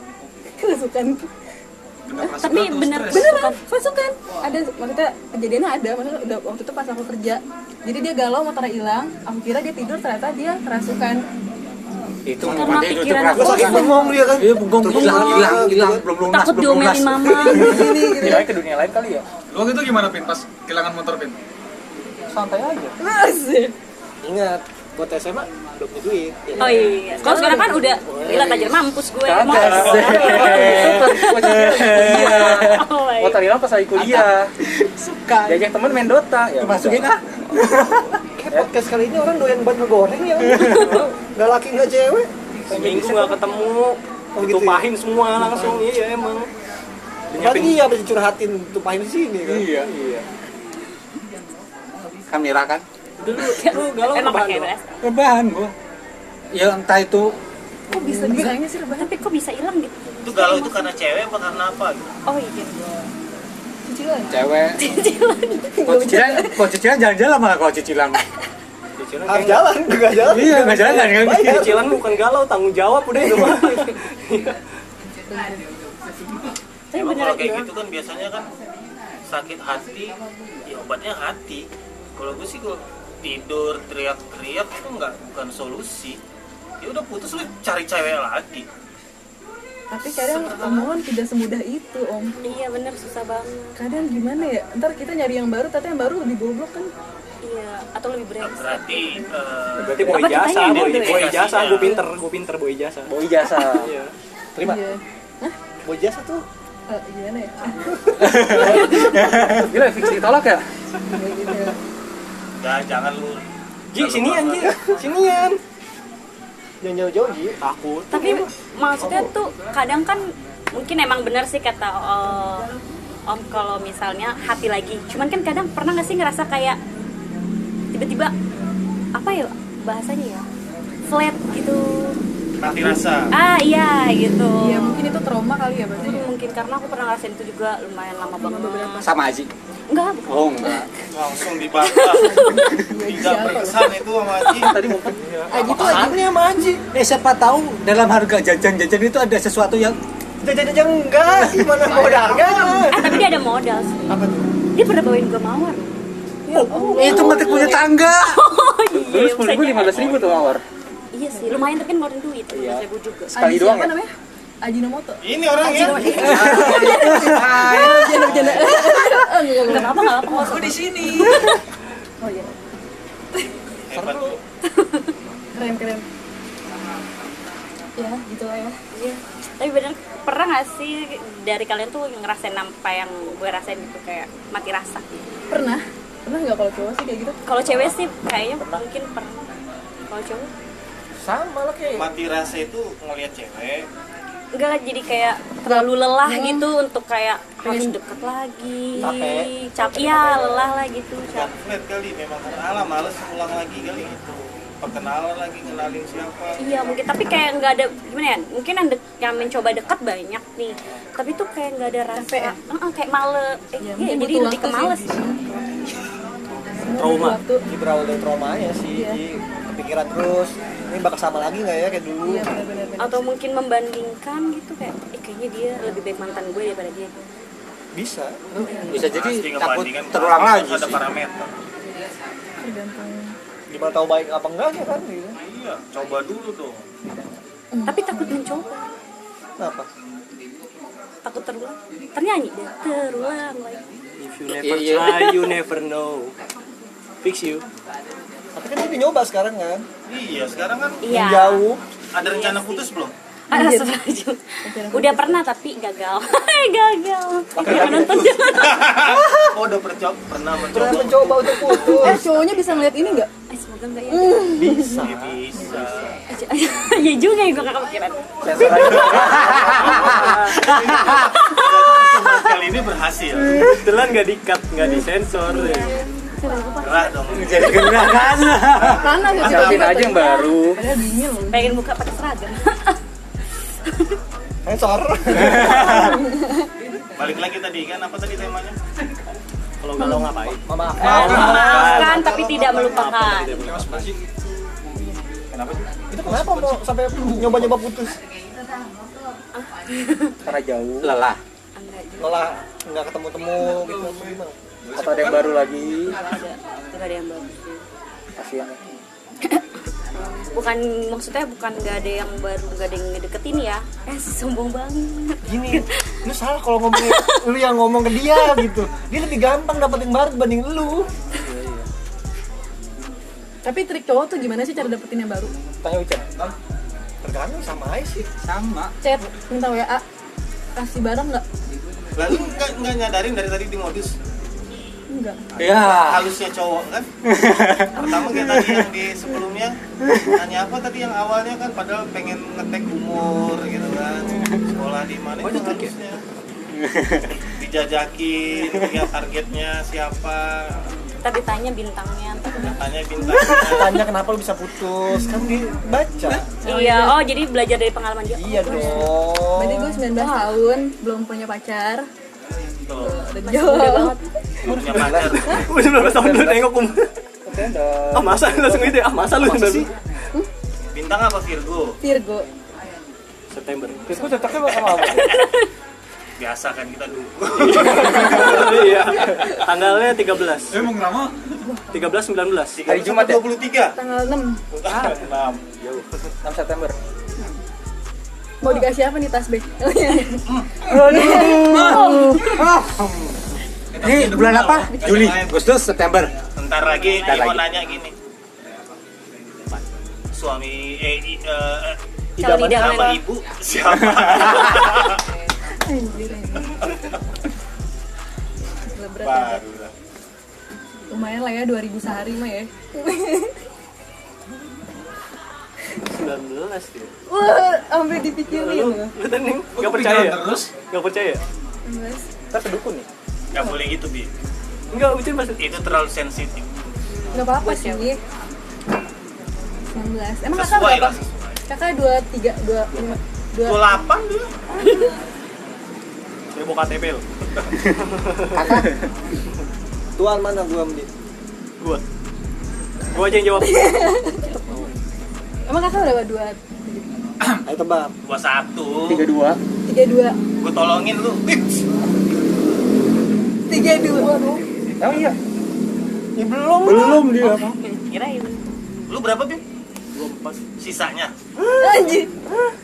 S4: Kerasukan.
S7: Benar perasaan
S2: Tapi
S7: tuh
S2: bener
S7: stres.
S4: Beneran, kerasukan. Ada, maksudnya kejadiannya ada, maksudnya udah waktu itu pas aku kerja. Jadi dia galau, motornya hilang. Aku kira dia tidur, ternyata dia kerasukan.
S8: Itu
S2: Karena pikiran
S5: Gue
S2: aku
S5: sakit bengong dia kan.
S8: Iya bengong hilang belum lunas
S2: takut
S8: belum lunas.
S2: diomelin mama.
S4: Gini gitu.
S6: Kirain ke dunia lain kali ya?
S7: Lu waktu itu gimana Pin pas kehilangan motor Pin?
S6: Santai aja.
S4: Asik.
S5: Ingat, buat SMA belum punya duit. Ya.
S2: Oh iya, kalau sekarang kan udah gila tajir mampus gue. Mau Oh my
S6: Motor hilang pas lagi kuliah.
S8: Suka.
S6: Diajak temen main Dota. Ya
S8: Masukin ah.
S5: Kayak podcast kali ini orang doyan banget ngegoreng ya. Nggak laki nggak cewek.
S1: Seminggu nggak ketemu.
S5: Oh, gitu ya?
S1: Tumpahin semua langsung. Iya emang.
S5: Kan iya bisa curhatin tumpahin di sini kan.
S8: Iya. Kamera kan.
S1: Lu galau
S2: Emang
S1: rebahan
S2: pakai
S1: doang.
S2: beras.
S8: Rebahan gua. Ya entah itu
S4: Kok bisa-bisanya sih rebahan?
S2: Tapi kok bisa hilang gitu?
S3: Itu galau itu karena cewek apa karena apa gitu?
S2: Oh iya.
S4: Cicilan.
S8: cewek. Kalau cicilan jalan-jalan malah kalau cicilan.
S1: Cicilan
S5: Harus
S1: kayak
S5: jalan, enggak jalan.
S8: Iya, nggak jalan kan?
S1: cicilan bukan galau, tanggung jawab udah itu mah.
S2: Tapi
S3: Emang
S2: bener
S3: kalau kayak
S2: hilang.
S3: gitu kan biasanya kan sakit hati, ya obatnya hati. Kalau gue sih kalau tidur teriak-teriak itu bukan solusi. Ya udah putus lu cari cewek lagi.
S4: Tapi kadang omongan tidak semudah itu, Om.
S2: Iya bener, susah banget.
S4: Kadang gimana ya? Ntar kita nyari yang baru, tapi yang baru lebih goblok kan?
S2: Iya, atau lebih brengsek.
S3: Berarti
S1: Berarti bawa
S2: Apa
S1: ijazah,
S2: kitanya yang
S1: bawa
S2: bodoh ya?
S1: ijazah, gue pinter bawa ijazah.
S5: Bawa ijazah.
S1: Iya.
S5: Terima.
S4: Iya.
S5: Bawa ijazah tuh.
S4: Gimana ya?
S6: Gila, fix ditolak ya?
S4: Kayak gitu ya.
S3: jangan lu.
S1: Ji, sinian Ji, sinian.
S5: Jangan jauh-jauh, Ji.
S1: Takut.
S2: Tapi maksudnya tuh kadang kan mungkin emang bener sih kata Om kalau misalnya hati lagi. Cuman kan kadang pernah nggak sih ngerasa kayak tiba-tiba apa ya bahasanya ya, flat gitu.
S3: Mati rasa.
S2: Iya gitu.
S4: Iya, mungkin itu trauma kali ya berarti.
S2: Mungkin karena aku pernah ngerasain itu juga lumayan lama banget.
S8: Sama Aji.
S2: Enggak, bukan.
S8: Oh, enggak.
S3: Langsung dibakar. Tidak berkesan itu sama Aji.
S1: Tadi ngumpet.
S4: Aji tuh
S5: Apaan sama Aji?
S8: Siapa tahu dalam harga jajan-jajan itu ada sesuatu yang
S5: Jajan-jajan enggak, gimana modal harganya?
S2: Tapi dia ada modal sih.
S5: Apa tuh?
S2: Dia pernah bawain gue mawar.
S8: itu mati punya tangga.
S2: Oh
S6: Dulu
S2: iya,
S6: 10.000, 15.000 tuh mawar.
S2: Iya sih, lumayan tapi kan ngeluarin duit, 15.000 juga.
S6: Sekali
S4: Aji
S6: doang
S4: siapa
S6: ya?
S4: namanya? Ajinomoto.
S3: Ini orangnya.
S4: Bercanda.
S2: Enggak apa-apa, enggak apa-apa.
S5: Aku di sini.
S4: Oh iya.
S3: Hebat lu.
S4: Keren. Ya, gitu lah ya.
S2: Iya. Tapi bener, pernah gak sih dari kalian tuh ngerasain apa yang gue rasain gitu, kayak mati rasa?
S4: Pernah nggak kalau cowok sih kayak gitu?
S2: Kalau cewek sih kayaknya mungkin pernah. Kalau cowok
S5: Sama lah kayak.
S3: Mati rasa itu ngelihat cewek.
S2: enggak lah, jadi kayak terlalu lelah gitu untuk kayak harus deket lagi. Capek. Iya, lelah lah gitu.
S3: Bukan flat kali, memang alah males ulang lagi kali gitu. Perkenalan lagi, kenalin siapa.
S2: Iya mungkin, tapi kayak nggak ada gimana ya, mungkin yang mencoba dekat banyak nih, tapi tuh kayak nggak ada rasa.
S4: Capek ya?
S2: Kayak males. Iya,
S4: mungkin
S2: jadi
S4: butuh
S2: lebih ke
S4: waktu sih.
S2: males.
S1: Trauma.
S4: Waktu.
S5: Ji berawal dari traumanya sih,
S4: Iya.
S5: Ji. Kepikiran terus. Ini bakal sama lagi nggak ya kayak dulu?
S4: Iya, benar.
S2: Atau mungkin membandingkan gitu, kayak kayaknya dia lebih baik mantan gue daripada dia.
S5: Bisa.
S8: Bisa jadi
S3: Pasti
S8: takut
S3: ngebandingkan,
S8: terulang
S3: harus
S8: lagi
S3: ada
S8: sih.
S3: parameter.
S4: Tergantung.
S5: Gimana tahu baik apa enggaknya kan gitu.
S3: Iya, coba dulu dong.
S2: Tapi takut mencoba,
S5: Kenapa?
S2: takut terulang. Ternyanyi deh, terulang lagi.
S1: If you never try, you never know. Fix you.
S5: Tapi kan dia nyoba sekarang kan.
S3: Iya, sekarang kan
S2: Iya.
S5: Jauh.
S3: ada rencana putus belum?
S2: Udah pernah tapi gagal. Gagal. Jangan nonton, jangan.
S3: Oh, udah pernah
S5: Pernah
S3: mencoba.
S5: mencoba untuk putus.
S4: Cowoknya bisa ngeliat ini nggak?
S2: Semoga enggak ya.
S5: Bisa.
S3: Ya, bisa.
S2: Ya juga ya, gue gak kepikiran.
S3: Cuma kali ini berhasil.
S1: Kebetulan nggak di-cut, nggak disensor.
S3: Gerah dong.
S8: Jadi kena kan.
S4: Panas ya.
S6: Siapin aja yang baru.
S4: Padahal dingin loh.
S2: Pengen buka pakai seragam.
S5: Sensor.
S3: Balik lagi tadi kan, apa tadi temanya?
S1: Kalau galau ngapain?
S2: Memaafkan tapi tidak melupakan.
S3: Kenapa sih?
S5: Itu kenapa mau sampai nyoba-nyoba putus?
S6: Karena jauh.
S8: Lelah.
S5: Malah nggak ketemu-temu gitu apa gimana?
S6: Atau ada yang baru lagi.
S2: Gak ada yang bagus.
S6: Kasihan.
S2: Bukan, maksudnya bukan gak ada yang baru, gak ada yang ngedeketin ya. Sombong banget.
S5: Gini, lu salah kalau ngomongin lu yang ngomong ke dia gitu. Dia lebih gampang dapetin baru dibanding lu.
S4: Tapi trik cowok tuh gimana sih cara dapetin yang baru?
S5: Tanya Ucap. Tergantung sama aja sih.
S8: Sama.
S4: Chat, minta WA, kasih barang nggak?
S3: Lalu nggak nyadarin dari tadi di modus
S4: Enggak.
S8: Ya.
S3: halusnya cowok kan? Pertama kayak tadi yang di sebelumnya nanya apa tadi yang awalnya kan, padahal pengen ngetek umur gitu kan, sekolah di mana itu halusnya dijajakin, lihat targetnya siapa,
S2: Ntar ditanya bintangnya.
S3: Tanya bintang.
S5: Tanya kenapa lu bisa putus, kan dibaca.
S2: Iya, oh jadi belajar dari pengalaman dia.
S5: Iya dong.
S4: Berarti gue 19 tahun belum punya pacar.
S3: Tuh.
S4: Udah jauh.
S3: Punya pacar.
S1: Udah 19 tahun udah nengok
S5: Oke, udah.
S1: Ah masa langsung gitu ya? Ah masa lu sih?
S3: Bintang apa Virgo?
S4: Virgo.
S1: September.
S5: Terus gue cocoknya sama apa?
S3: Biasa kan kita dulu.
S1: Iya. Tanggalnya 13.
S7: Emang lama?
S1: 13 19.
S5: Hari Jumat ya?
S3: 23.
S4: Tanggal 6.
S5: 6 September.
S4: Mau dikasih apa nih tas B?
S8: Ini bulan apa? Juli, Agustus, September.
S3: Ntar lagi
S8: Ntar
S3: dia mau
S8: lagi.
S3: nanya gini. Suami
S2: Calon idaman.
S3: sama ibu siapa?
S4: Anjir. Berat ya.
S3: Baru lah.
S4: Lumayan lah ya 2000 sehari mah ya.
S1: 19 dia.
S4: Wah, sampai dipikirin.
S1: Lu tadi enggak percaya ya?
S7: Terus?
S1: Enggak percaya?
S4: 19.
S5: Kita kedukun nih.
S3: Gak boleh gitu Bi.
S1: Enggak, Ucin masih
S3: Itu terlalu sensitif.
S4: Enggak apa-apa sih. 19. Emang kakak
S3: Sesuai
S4: berapa?
S3: lah.
S4: Kakak 23, 25,
S3: 28 dulu.
S1: saya bawa KTP lo.
S5: Tuan mana gua beli?
S1: Gua aja yang jawab.
S4: Emang kakak berapa? 2,
S5: Ayo tebak.
S3: 21.
S8: 32.
S4: 32.
S3: Gue tolongin lu.
S4: 32.
S5: Oh iya. Ya belum.
S8: Belum dia.
S2: Kirain.
S3: Lu berapa Bi? 24. Sisanya.
S4: Anjir.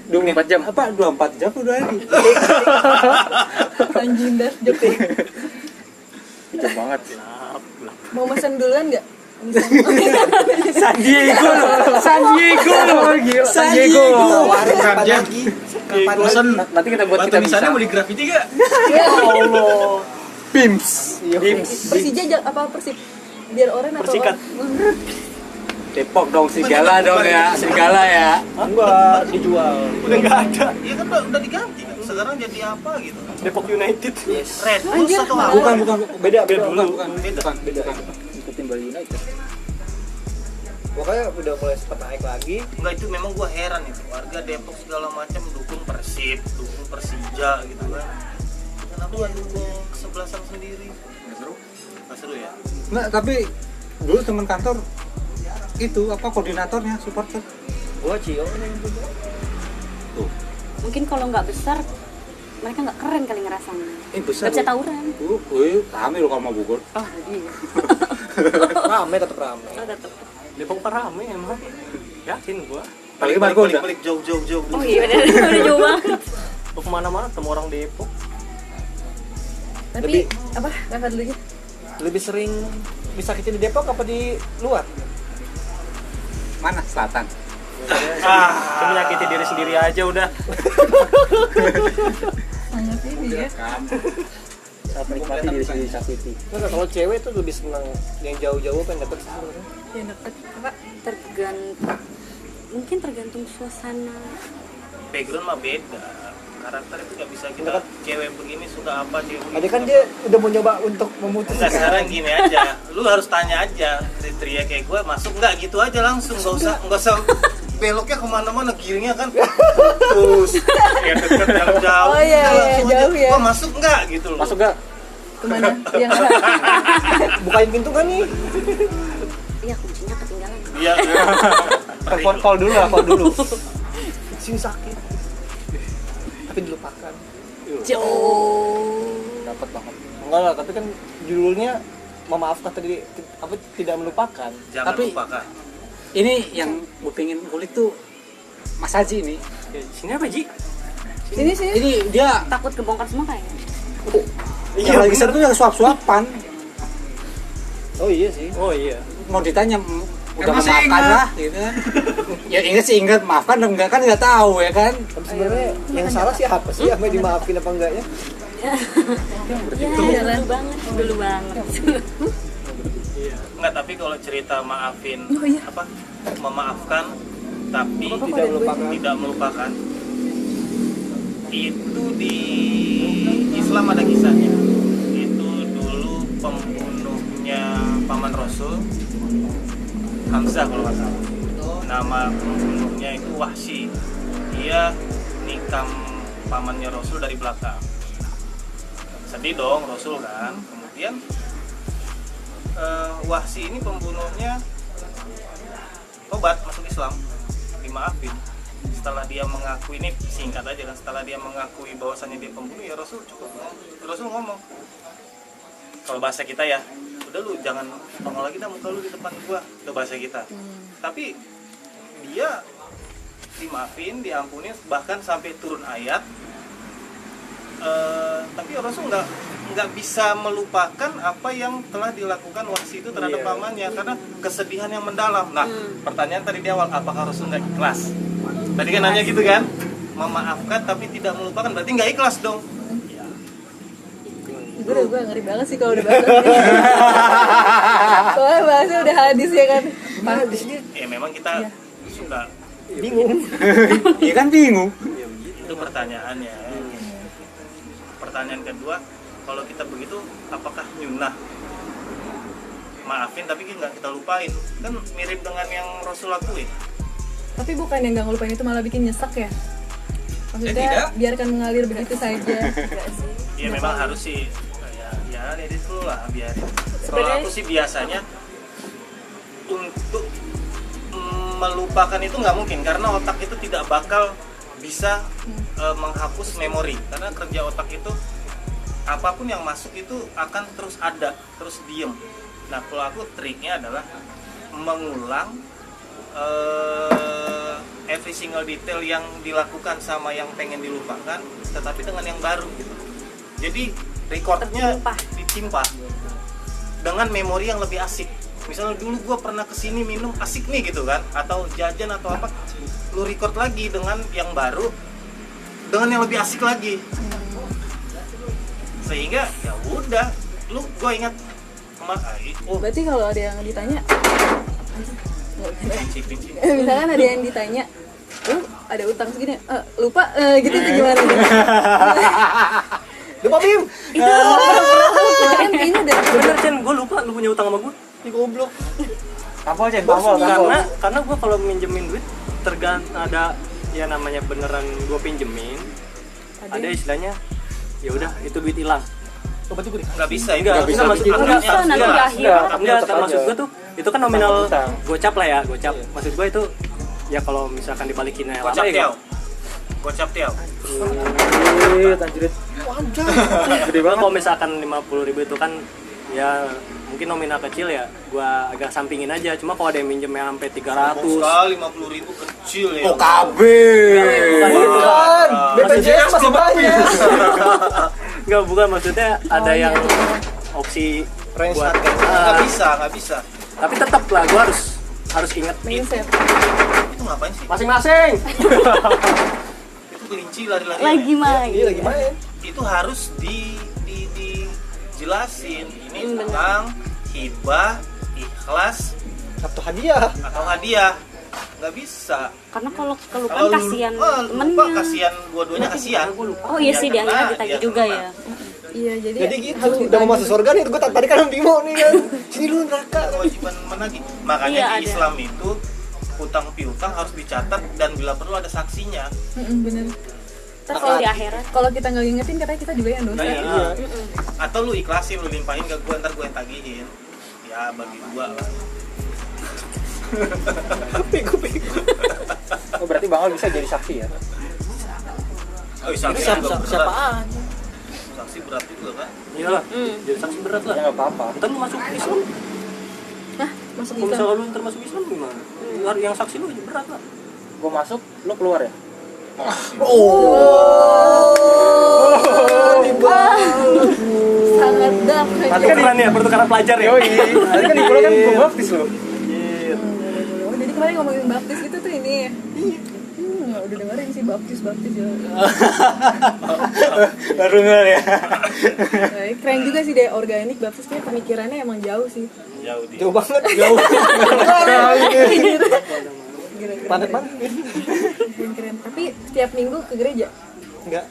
S8: 24 jam. Apa? 24 jam udah hari.
S4: Anjing dah Jepang.
S8: Kecil banget.
S4: Mau pesan duluan enggak?
S8: San Diego. San Diego. San Diego.
S5: Kapan
S7: jam.
S5: lagi? Kapan
S7: Bosan.
S5: lagi?
S8: Nanti kita buat
S7: Batu
S8: kita bisa.
S7: nisannya mau di graffiti gak?
S4: Ya Allah.
S8: Pims. Pims.
S4: Persija apa Persib? Biar orang atau
S1: Persikat.
S4: apa?
S8: Depok dong, serigala dong ya. Serigala ya.
S5: Enggak, dijual.
S1: Udah enggak ada.
S3: Iya kan udah diganti kan. Sekarang jadi apa gitu?
S1: Depok United.
S3: Red Bulls atau apa?
S8: Bukan. Beda
S1: dulu.
S8: Bukan. Ikutin Bali United.
S5: Pokoknya udah mulai sempat naik lagi.
S3: Enggak, itu memang gua heran itu. Warga Depok segala macam dukung Persib, dukung Persija gitu kan. Kenapa nggak dukung kesebelasan sendiri? Nggak seru? Nggak seru ya?
S8: Nggak, tapi dulu teman kantor itu apa koordinatornya supporter.
S5: Gua Cio.
S2: Mungkin kalau nggak besar, mereka nggak keren kali ngerasanya.
S8: Besar.
S2: Nggak bisa tawuran.
S8: Rame lo kalau mau Bogor.
S2: Oh iya.
S5: Rame tetap rame.
S2: Oh, tetep.
S1: Depok rame emang. Yakin gua.
S8: Paling Margonda.
S3: Balik jauh.
S2: Oh iya udah jauh banget.
S1: Mau kemana-mana ketemu orang Depok.
S4: Tapi apa? Kakak dulu aja.
S5: Lebih sering disakitin di Depok apa di luar?
S8: Mana? Selatan.
S1: Saya menyakiti diri sendiri aja udah.
S4: Sangat ini ya.
S8: Saat menikmati diri sendiri sakiti.
S5: Nah, kalau cewek tuh lebih senang yang jauh-jauh kan deket sebenarnya.
S4: Yang deket apa?
S2: Mungkin tergantung suasana.
S3: Background mah beda. Karakter itu nggak bisa kita cewek begini suka apa cewek.
S5: Tadi kan dia udah mau nyoba untuk memutus.
S3: Enggak, sekarang gini aja. Lu harus tanya aja. Kriteria kayak gue masuk nggak gitu aja langsung. Nggak usah beloknya kemana-mana, giringnya kan terus yang deket yang jauh.
S4: Oh iya,
S3: Udah, langsung aja.
S4: jauh ya.
S3: Gua masuk nggak gitu loh.
S8: Masuk gak?
S4: Kemana? Yang mana?
S5: Bukain pintu kan nih.
S2: Iya kuncinya ketinggalan.
S3: Iya.
S5: Telepon call dulu lah, call dulu. Sini sakit. Tapi dilupakan.
S2: Jauh.
S5: Dapat banget. Enggak lah, tapi kan judulnya memaafkan tadi apa tidak melupakan.
S3: Jangan
S8: Tapi-
S3: lupakan.
S8: Ini yang gue pengen kulik tuh Mas Haji ini.
S1: Sini apa Ji?
S4: Sini sih.
S8: Ini dia
S2: Takut kebongkar semua kayaknya.
S8: yang lagi seru tuh yang suap-suapan.
S5: Oh iya sih.
S1: Oh iya.
S8: Mau ditanya udah
S7: Masih
S8: memaafkan
S7: ingat.
S8: lah gitu kan. Ya ingat sih ingat, maafkan atau enggak kan nggak tahu ya kan.
S5: Tapi sebenarnya yang salah sih apa sih? Apa dimaafin apa enggaknya?
S2: Ya, dulu banget.
S3: Enggak, tapi kalau cerita maafin
S4: Oh, iya.
S3: apa? Memaafkan tapi tidak melupakan. Itu di Islam ada kisahnya. Itu dulu pembunuhnya paman Rasul Hamzah kalau nggak salah. Nama pembunuhnya itu Wahsy. Dia nikam pamannya Rasul dari belakang. Sedih dong Rasul kan. Kemudian Wahsy ini pembunuhnya tobat masuk Islam, dimaafin. Setelah dia mengakui, ini singkat aja kan, setelah dia mengakui bahwasannya dia pembunuh, ya Rasul ngomong, kalau bahasa kita ya, udah lu jangan nongol lagi dah muka lu di depan gua, itu bahasa kita. Tapi dia dimaafin, diampuni, bahkan sampai turun ayat. Tapi Rasul nggak bisa melupakan apa yang telah dilakukan Wahsy itu terhadap pamannya, karena kesedihan yang mendalam. Nah, pertanyaan tadi di awal, apakah Rasul nggak ikhlas? Tadi kan nanya gitu kan, memaafkan tapi tidak melupakan, berarti nggak ikhlas dong.
S4: Gue ngeri banget sih kalau udah bahas ini. Soalnya bahasnya udah hadis ya kan.
S3: Ya memang kita suka
S8: Bingung. Iya kan bingung.
S3: itu pertanyaannya. Pertanyaan kedua, kalau kita begitu, apakah nyunah? Maafin tapi nggak kita lupain, kan mirip dengan yang Rasul lakuin.
S4: Tapi bukan yang nggak ngelupain itu malah bikin nyesek ya. Maksudnya
S7: tidak.
S4: biarkan mengalir begitu saja.
S3: Ya memang harus sih, ya edit dulu lah, biarin. Kalau aku sih biasanya untuk melupakan itu nggak mungkin, karena otak itu tidak bakal bisa menghapus memori, karena kerja otak itu apapun yang masuk itu akan terus ada, terus diem. Nah kalau aku triknya adalah mengulang every single detail yang dilakukan sama yang pengen dilupakan, tetapi dengan yang baru gitu. Jadi recordnya ditimpah dengan memori yang lebih asik. Misalnya dulu gue pernah kesini minum asik nih gitu kan, atau jajan atau apa, lu record lagi dengan yang baru, dengan yang lebih asik lagi. Sehingga ya udah, gue ingat
S4: Berarti kalau ada yang ditanya,
S3: Pinci.
S4: misalkan ada yang ditanya, lu ada utang segini, lupa gitu tuh gimana?
S5: Lupa Bim.
S4: Itu kan kayaknya udah
S1: Bener Chen, gue lupa lu punya utang sama gue.
S5: Ini goblok.
S8: Tampol Chen, tampol.
S1: Karena gue kalau minjemin duit ada ya namanya beneran gue pinjemin, ada istilahnya ya udah itu duit hilang.
S3: Nggak bisa itu.
S1: Enggak
S3: Nggak
S1: maksud gue
S2: Bisa, nanti di akhir.
S1: maksud gue tuh itu kan nominal
S8: Utang.
S1: gocap lah ya, gocap. Maksud gue itu ya kalau misalkan dibalikinnya lama
S3: Gocap
S1: ya.
S3: tiaw. Gocap tiaw.
S8: Anjrit.
S1: Gede banget. Kalau misalkan 50.000 itu kan ya mungkin nominal kecil ya, gua agak sampingin aja. Cuma kalau ada yang minjemnya sampai 300.
S3: Sekali 50.000 kecil ya.
S5: OKB.
S3: Bukan.
S5: BPJS masih banyak.
S1: Enggak, bukan maksudnya ada yang opsi
S3: Range
S1: buat
S3: harga. Nggak bisa.
S1: tapi tetap lah gua harus inget itu.
S4: mindset.
S3: Itu ngapain sih?
S1: Masing-masing.
S3: Itu kelinci lari-lari.
S2: Lagi main.
S5: Iya lagi main.
S3: Itu harus dijelasin. Ini tentang hibah, ikhlas
S5: Atau hadiah.
S3: atau hadiah. Nggak bisa.
S2: Karena kalau kelupaan
S3: Kalau
S2: kasihan
S3: lupa
S2: temennya.
S3: kasihan, dua-duanya kasihan.
S2: Oh iya sih, dia nggak ditagih juga ya.
S4: Iya jadi
S5: Jadi gitu.
S4: harus
S5: Udah mau masuk surga nih, gue tadi kan Bimo nih kan. Sini dulu neraka.
S3: Kewajiban menagih. Makanya
S2: Iya,
S3: di
S2: ada.
S3: Islam itu hutang piutang harus dicatat dan bila perlu ada saksinya.
S4: bener.
S2: Terus kalau di akhirat
S4: Kalau kita nggak ngingetin katanya kita juga yang dosa.
S3: Iya. Atau lu ikhlasin, lu limpahin ke gue, ntar gue yang tagihin. Ya bagi dua lah.
S8: Oh, berarti Bang Al bisa jadi saksi ya?
S3: Oh, saksi
S5: Siapaan?
S3: Saksi berat juga kan?
S1: Iyalah, jadi saksi berat
S8: Ya
S1: lah.
S8: nggak apa-apa.
S1: Ntar lu masuk Islam.
S4: Nah, masuk
S1: Kalau
S4: Islam.
S1: misalnya lu ntar masuk Islam gimana? Yang saksi lu berat lah.
S8: Gue masuk, lo keluar ya?
S4: Sangat dark.
S1: Pertukaran ya, pertukaran pelajar ya.
S8: Tadi kan di pulau kan gue baptis lo.
S4: Oh, jadi kemarin ngomongin baptis itu tuh ini. Udah dengerin sih baptis ya.
S8: Baru nggak ya?
S4: Nah, keren juga sih deh organik baptisnya, pemikirannya emang jauh sih.
S3: Jauh di.
S5: Jauh banget. Jauh.
S4: Keren.
S5: Panet banget.
S4: Keren. Tapi setiap minggu ke gereja.
S5: Enggak.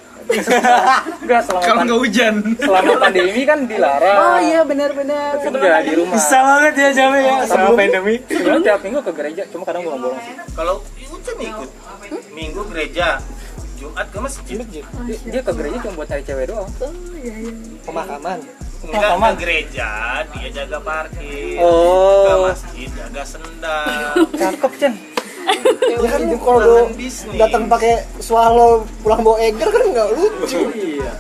S6: Enggak,
S7: Kalau nggak hujan.
S6: selama pandemi kan dilarang.
S4: Oh iya benar-benar.
S6: Enggak di rumah.
S8: Bisa banget ya Jame ya
S6: Selama pandemi. Sebenarnya tiap minggu ke gereja, cuma kadang bolong-bolong sih.
S3: Kalau hujan ikut. Minggu gereja, Jumat ke masjid.
S6: Dia ke gereja cuma buat cari cewek doang.
S5: Pemakaman.
S3: Enggak ke gereja, dia jaga parkir. Ke
S6: Oh,
S3: masjid jaga sendal.
S6: cakep Cen.
S5: Ya kan kalau lu
S3: Lahan bisnis.
S5: datang pakai swallow pulang bawa eger kan nggak lucu.
S1: Iya.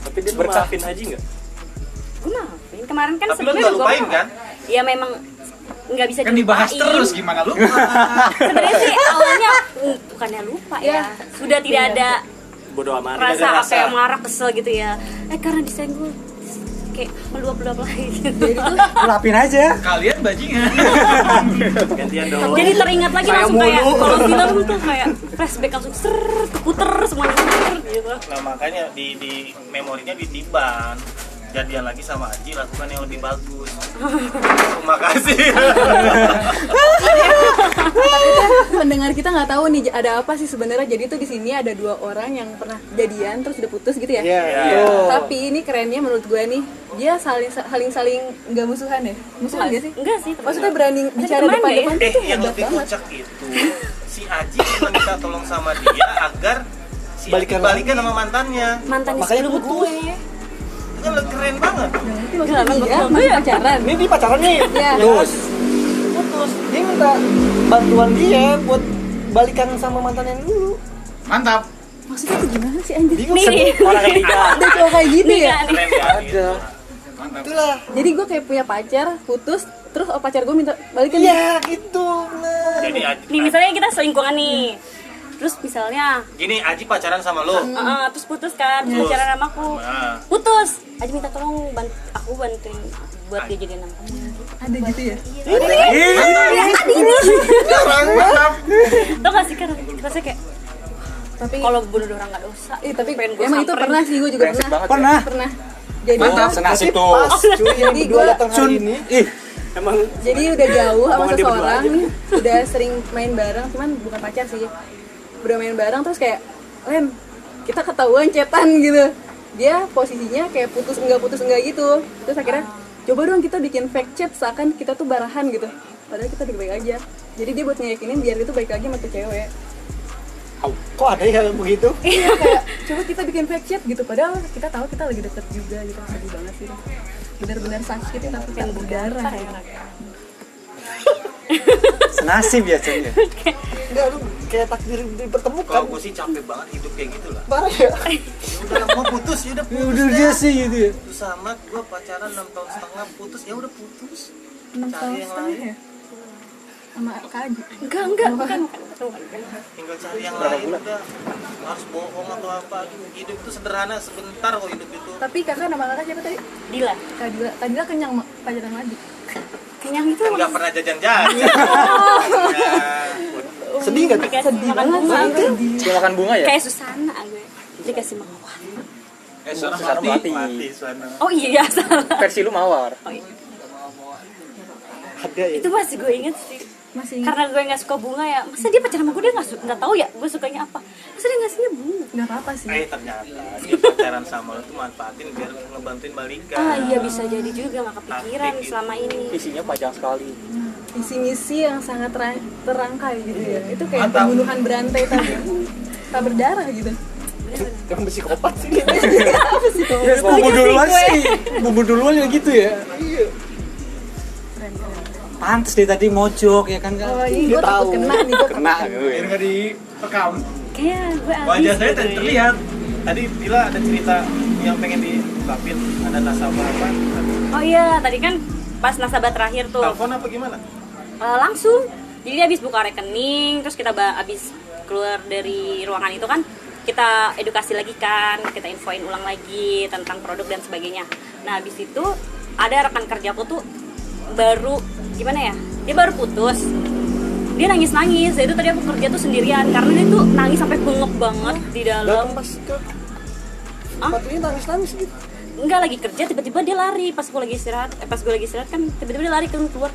S1: Tapi dia
S6: Berkah.
S1: maafin Haji nggak?
S2: Gue maafin. Kemarin kan
S3: Tapi lu
S2: sebenarnya
S3: nggak
S2: gua
S3: lupain
S2: maaf.
S3: kan?
S2: Ya memang nggak bisa
S7: Kan dibahas
S2: dilupain.
S7: terus gimana lu?
S2: Sebenarnya sih awalnya bukannya lupa ya. Sudah tidak ada
S1: Bodo amat.
S2: rasa apa yang marah kesel gitu ya. Karena disenggol kayak meluap-luap lagi gitu.
S8: Lapin aja.
S7: Kalian bajingan.
S1: Gantian dong.
S2: Jadi teringat lagi langsung kayak kalau film tuh kayak flashback langsung ser keputer semuanya ser gitu.
S3: Nah makanya di memorinya ditiban. Jadian lagi sama Haji, lakukan yang lebih bagus. Terima kasih.
S4: Pendengar kita nggak tahu nih ada apa sih sebenarnya. Jadi tuh di sini ada 2 orang yang pernah jadian terus udah putus gitu ya.
S5: Iya.
S4: Tapi ini kerennya menurut gue nih, dia saling nggak musuhan ya. Musuhan gak sih?
S2: Enggak sih.
S4: Maksudnya berani bicara
S2: teman
S4: depan-depan
S3: Yang
S4: tuh hebat
S3: lebih
S4: banget.
S3: kocak itu si Aji minta tolong sama dia agar si
S5: Balikan
S3: balikan sama mantannya.
S2: mantannya
S5: Makanya
S2: sebelum
S5: putus.
S2: gue.
S3: Itu kan keren banget.
S4: Itu maksudnya dia masih pacaran.
S5: Ini di pacaran nih.
S4: Iya.
S5: Putus. Dia minta bantuan dia buat balikan sama mantan yang dulu.
S7: Mantap.
S4: Maksudnya itu gimana sih anjir?
S5: Bingung
S2: Nih nih.
S6: Orang ketiga.
S4: Ada cowok kayak gitu
S2: Nih
S4: ya?
S2: kan nih.
S3: Keren ya.
S6: Ada.
S5: itulah.
S4: Jadi gue kayak punya pacar, putus, terus pacar gue minta balikan.
S5: Iya gitu. Bener.
S3: Jadi
S2: Nih misalnya kita selingkuhan nih. Terus misalnya
S3: gini Aji pacaran sama lo.
S2: terus putus kan, terus pacaran sama aku.
S3: Nah,
S2: Putus. Aja minta tolong aku bantuin buat dia jadi nama.
S4: Ada gitu ya?
S2: Tau gak sih kan rasanya kayak
S4: Tapi
S2: kalau bunuh orang gak dosa.
S4: tapi
S2: pengen gue
S4: emang itu
S2: samperin.
S4: pernah sih, gue juga
S6: Brengsek
S4: pernah.
S6: banget.
S8: Pernah.
S4: Pernah. Jadi
S7: Mantap.
S8: Senasib tuh.
S5: Pas cuy yang
S4: Jadi
S5: berdua
S4: gua-
S5: datang hari ini.
S8: Ih,
S1: Emang
S4: jadi udah jauh sama
S1: Omongan dia berdua
S4: seseorang
S1: aja.
S4: nih, udah sering main bareng, cuman bukan pacar sih. Udah main bareng terus kayak, Lem, kita ketahuan chatan gitu. Dia posisinya kayak putus enggak gitu. Terus akhirnya coba dong kita bikin fake chat seakan kita tuh barahan gitu. Padahal kita baik-baik aja. Jadi dia buat ngeyakinin biar dia tuh baik lagi sama tuh cewek.
S5: Kok ada yang begitu?
S4: Iya kayak coba kita bikin fake chat gitu. Padahal kita tahu kita lagi deket juga gitu. Sedih banget sih. Benar-benar sakit tapi kan berdarah ya.
S8: senasib ya Cen ya.
S5: Enggak, lu kayak takdir dipertemukan.
S3: kalau gue sih capek banget hidup kayak gitu lah.
S5: Parah ya.
S3: Udah mau putus ya udah putus.
S8: Udah dia sih gitu ya.
S3: Putus sama gue pacaran 6 tahun setengah putus ya udah putus.
S4: 6 tahun
S3: Cari yang
S4: setengah
S3: lain.
S4: ya? Sama Kak Aji.
S2: Enggak, bukan.
S3: Tinggal cari yang lain udah. Harus bohong atau apa. Hidup itu sederhana sebentar kok hidup itu.
S4: Tapi kakak nama kakak siapa tadi?
S2: Dila.
S4: Kak Dila kenyang pacaran sama Adi.
S2: Kenyang itu
S3: Nggak pernah jajan-jajan.
S5: Sedih enggak tuh?
S2: dikasih makan bunga.
S6: Dia makan bunga ya?
S2: Kayak Susana gue. Dikasih mawar.
S7: Suara
S6: Susana
S7: mati.
S3: Mati suara.
S2: Oh iya, salah.
S6: Versi lu mawar.
S2: Oh, iya.
S5: Ada ya.
S2: Itu masih gue inget sih.
S4: Masih ingat?
S2: Karena gue nggak suka bunga ya. Masa dia pacaran sama gue, dia nggak tahu ya gue sukanya apa. Masa dia ngasihnya bunga.
S4: Nggak apa-apa sih.
S3: Ternyata dia pacaran sama lo tuh manfaatin biar ngebantuin balikan.
S2: Iya bisa jadi juga, nggak kepikiran
S3: Taktik gitu.
S2: selama ini.
S6: Isinya panjang sekali.
S4: Misi-misi yang sangat terangkai gitu ya. Itu kayak
S3: Mantap.
S4: pembunuhan berantai tak berdarah gitu.
S5: Yang psikopat sih.
S4: Apa sih kok?
S8: Ya, bumbu duluan sih. Bumbu duluan ya gitu ya. Pantes deh tadi mojok ya kan.
S4: Oh ini gue takut kena nih gue.
S8: Kena
S7: Biar
S8: gue.
S7: nggak direkam.
S2: Kayak gue abis
S3: Wajah saya
S2: gitu ya.
S3: terlihat. Tadi Dila ada cerita yang pengen diungkapin, ada nasabah apa?
S2: Oh iya, tadi kan pas nasabah terakhir tuh
S3: Telepon apa gimana?
S2: langsung. Jadi dia habis buka rekening, terus kita habis keluar dari ruangan itu kan kita edukasi lagi kan, kita infoin ulang lagi tentang produk dan sebagainya. Nah habis itu ada rekan kerjaku tuh baru gimana ya, dia baru putus, dia nangis. Itu tadi aku kerja tuh sendirian karena dia tuh nangis sampai bengok banget di dalam.
S5: Datang pas ke tempat ini nangis-nangis gitu.
S2: Enggak, lagi kerja tiba-tiba dia lari pas gue lagi istirahat. Pas gue lagi istirahat kan tiba-tiba dia lari keluar.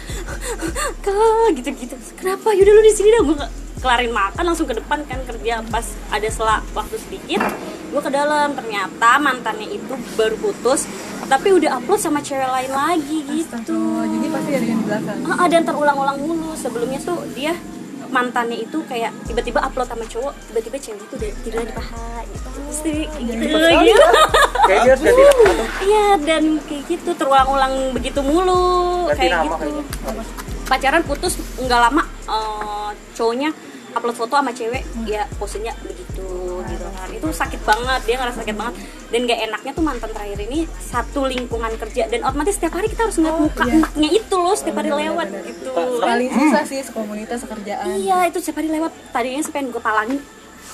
S2: Kak gitu-gitu. Kenapa? Yaudah lu di sini dah, gue kelarin makan langsung ke depan kan kerja. Pas ada selang waktu sedikit gue ke dalam, ternyata mantannya itu baru putus tapi udah upload sama cewek lain lagi gitu.
S4: Jadi pasti ada yang di belakang.
S2: Ada yang terulang-ulang mulu. Sebelumnya tuh dia mantannya itu kayak tiba-tiba upload sama cowok, tiba-tiba cewek itu udah tidur di paha gitu. Pasti gitu.
S6: Kayak dia harus ganti nama tuh.
S2: Iya, dan kayak gitu terulang-ulang begitu mulu.
S6: Ganti
S2: Kayak
S6: nama
S2: gitu.
S6: kayaknya.
S2: Pacaran putus nggak lama, cowoknya upload foto sama cewek, ya posenya begitu gitu kan. Itu sakit banget, dia ngerasa sakit banget. Dan gak enaknya tuh mantan terakhir ini satu lingkungan kerja, dan otomatis setiap hari kita harus ngeliat muka anaknya itu loh setiap hari lewat gitu.
S4: Paling susah sih sekomunitas sekerjaan.
S2: Iya, itu setiap hari lewat. Tadinya sih pengen gue palangin,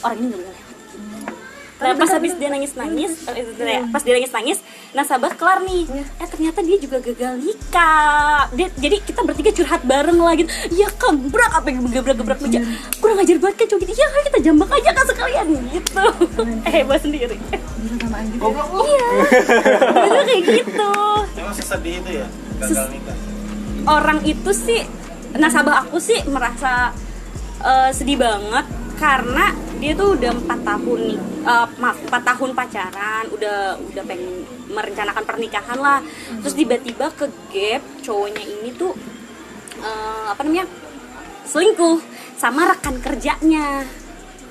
S2: orang ini gak boleh lewat. Nah, pas habis dia nangis-nangis, pas dia nangis-nangis, nasabah kelar nih. Ternyata dia juga gagal nikah. Jadi kita bertiga curhat bareng lah gitu. Ya gebrak, apa yang gebrak meja. Kurang ajar banget kan cowok gitu. Ya kita jambak aja kan sekalian gitu. Hebat sendiri.
S4: Sama Anji.
S2: Iya. Bener kayak gitu.
S3: Emang sesedih itu ya gagal nikah.
S2: Orang itu sih, nasabah aku sih merasa sedih banget karena dia tuh udah 4 tahun nih, 4 tahun pacaran, udah pengen merencanakan pernikahan lah. Terus tiba-tiba ke gap cowoknya ini tuh selingkuh sama rekan kerjanya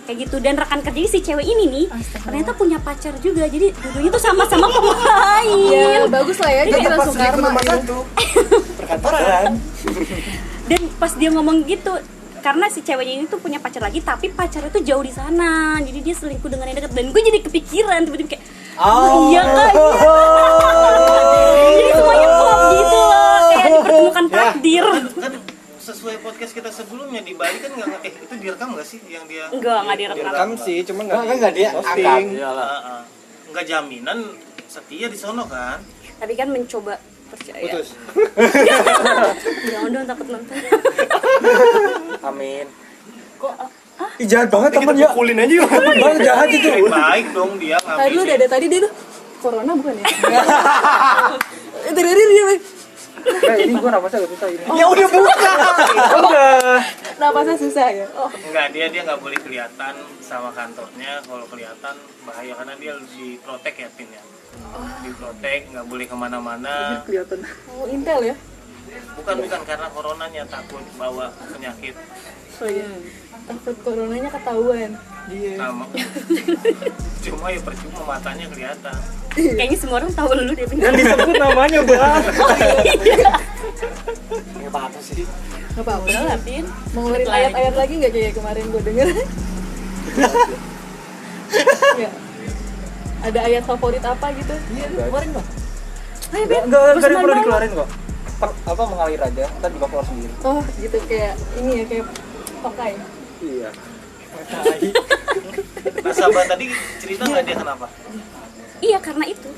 S2: kayak gitu. Dan rekan kerjanya si cewek ini nih ternyata punya pacar juga, jadi dulunya tuh sama-sama pemain.
S4: Ya bagus lah ya, jadi langsung karma gitu.
S6: Perkantoran.
S2: Dan pas dia ngomong gitu, karena si ceweknya ini tuh punya pacar lagi, tapi pacarnya tuh jauh di sana, jadi dia selingkuh dengan yang deket. Dan gue jadi kepikiran tiba-tiba kayak, iya kan, jadi semuanya klop gitu loh, kayak dipertemukan takdir.
S3: Kan sesuai podcast kita sebelumnya di Bali kan nggak itu direkam nggak sih yang dia?
S2: Nggak direkam.
S5: Direkam sih, cuma
S8: Nggak dia
S5: posting.
S3: Nggak jaminan setia di sono kan?
S2: Tapi kan mencoba percaya.
S5: Putus.
S2: Jangan dong, takut nonton.
S6: Amin.
S8: Ih, jahat banget temen ya.
S6: Pukulin aja yuk.
S8: Bang jahat itu.
S3: Baik dong dia
S4: Tadi lu
S3: ngambil.
S4: udah tadi dia tuh corona bukan ya? Tadi dia
S6: Ini gua napasnya agak susah ini.
S8: Ya udah buka.
S6: Udah.
S4: napasnya susah ya. Oh,
S3: Enggak, dia nggak boleh kelihatan sama kantornya. Kalau kelihatan bahaya karena dia harus diprotek ya Pin ya. Diprotek, nggak boleh kemana-mana.
S4: oh Intel ya.
S3: Bukan karena coronanya, takut bawa penyakit.
S4: Oh iya. Takut coronanya ketahuan.
S3: Sama. Cuma ya percuma matanya kelihatan.
S2: Kayaknya semua orang tahu lu deh.
S6: Dan disebut namanya, Bang.
S5: Nggak apa-apa sih.
S4: Nggak apa-apa.
S2: Udah lah, Pin.
S4: Mau ngeluarin ayat-ayat lagi nggak kayak kemarin gue denger? Ya. Ada ayat favorit apa gitu?
S5: Iya, kemarin loh.
S2: Ayo, Pin.
S6: Enggak perlu dikeluarin kok. Apa mengalir aja, ntar juga keluar sendiri.
S4: Oh gitu, kayak ini ya, kayak tokai.
S6: Iya.
S3: Nasabah tadi cerita nggak dia kenapa?
S2: Iya, karena itu.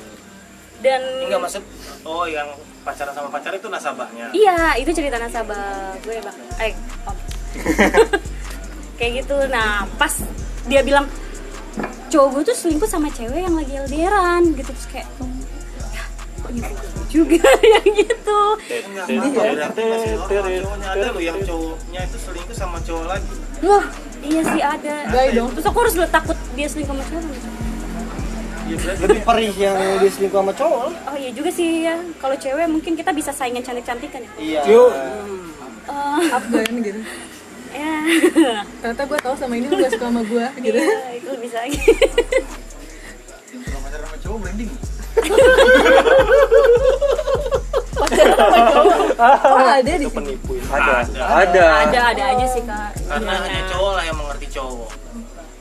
S2: Dan
S3: Enggak maksud, oh yang pacaran sama pacar itu nasabahnya.
S2: iya, itu cerita nasabah gue, Bang. Om. Kayak gitu. Nah, pas dia bilang cowok gue tuh selingkuh sama cewek yang lagi LDRan gitu, terus kayak ya, kok nyebut juga yang gitu.
S3: Berarti masih normal. Cowoknya ada loh yang cowoknya itu selingkuh sama cowok lagi.
S2: Wah, iya sih ada.
S4: Gay dong.
S2: Terus aku harus takut dia selingkuh sama cewek.
S5: Lebih perih yang dia selingkuh sama cowok lah.
S2: Oh iya juga sih ya. Kalau cewek mungkin kita bisa saingan cantik-cantikan ya.
S5: Iya.
S6: Yuk.
S4: Afgan gitu.
S2: Ya.
S4: Ternyata gue tahu sama ini lu gak suka sama gue gitu.
S2: Iya, itu bisa lagi.
S7: Yang pernah pacaran sama cowok branding.
S4: Pacaran sama cowok. Oh ada di sini.
S2: Ada aja sih, Kak.
S3: Karena hanya cowok lah yang mengerti cowok.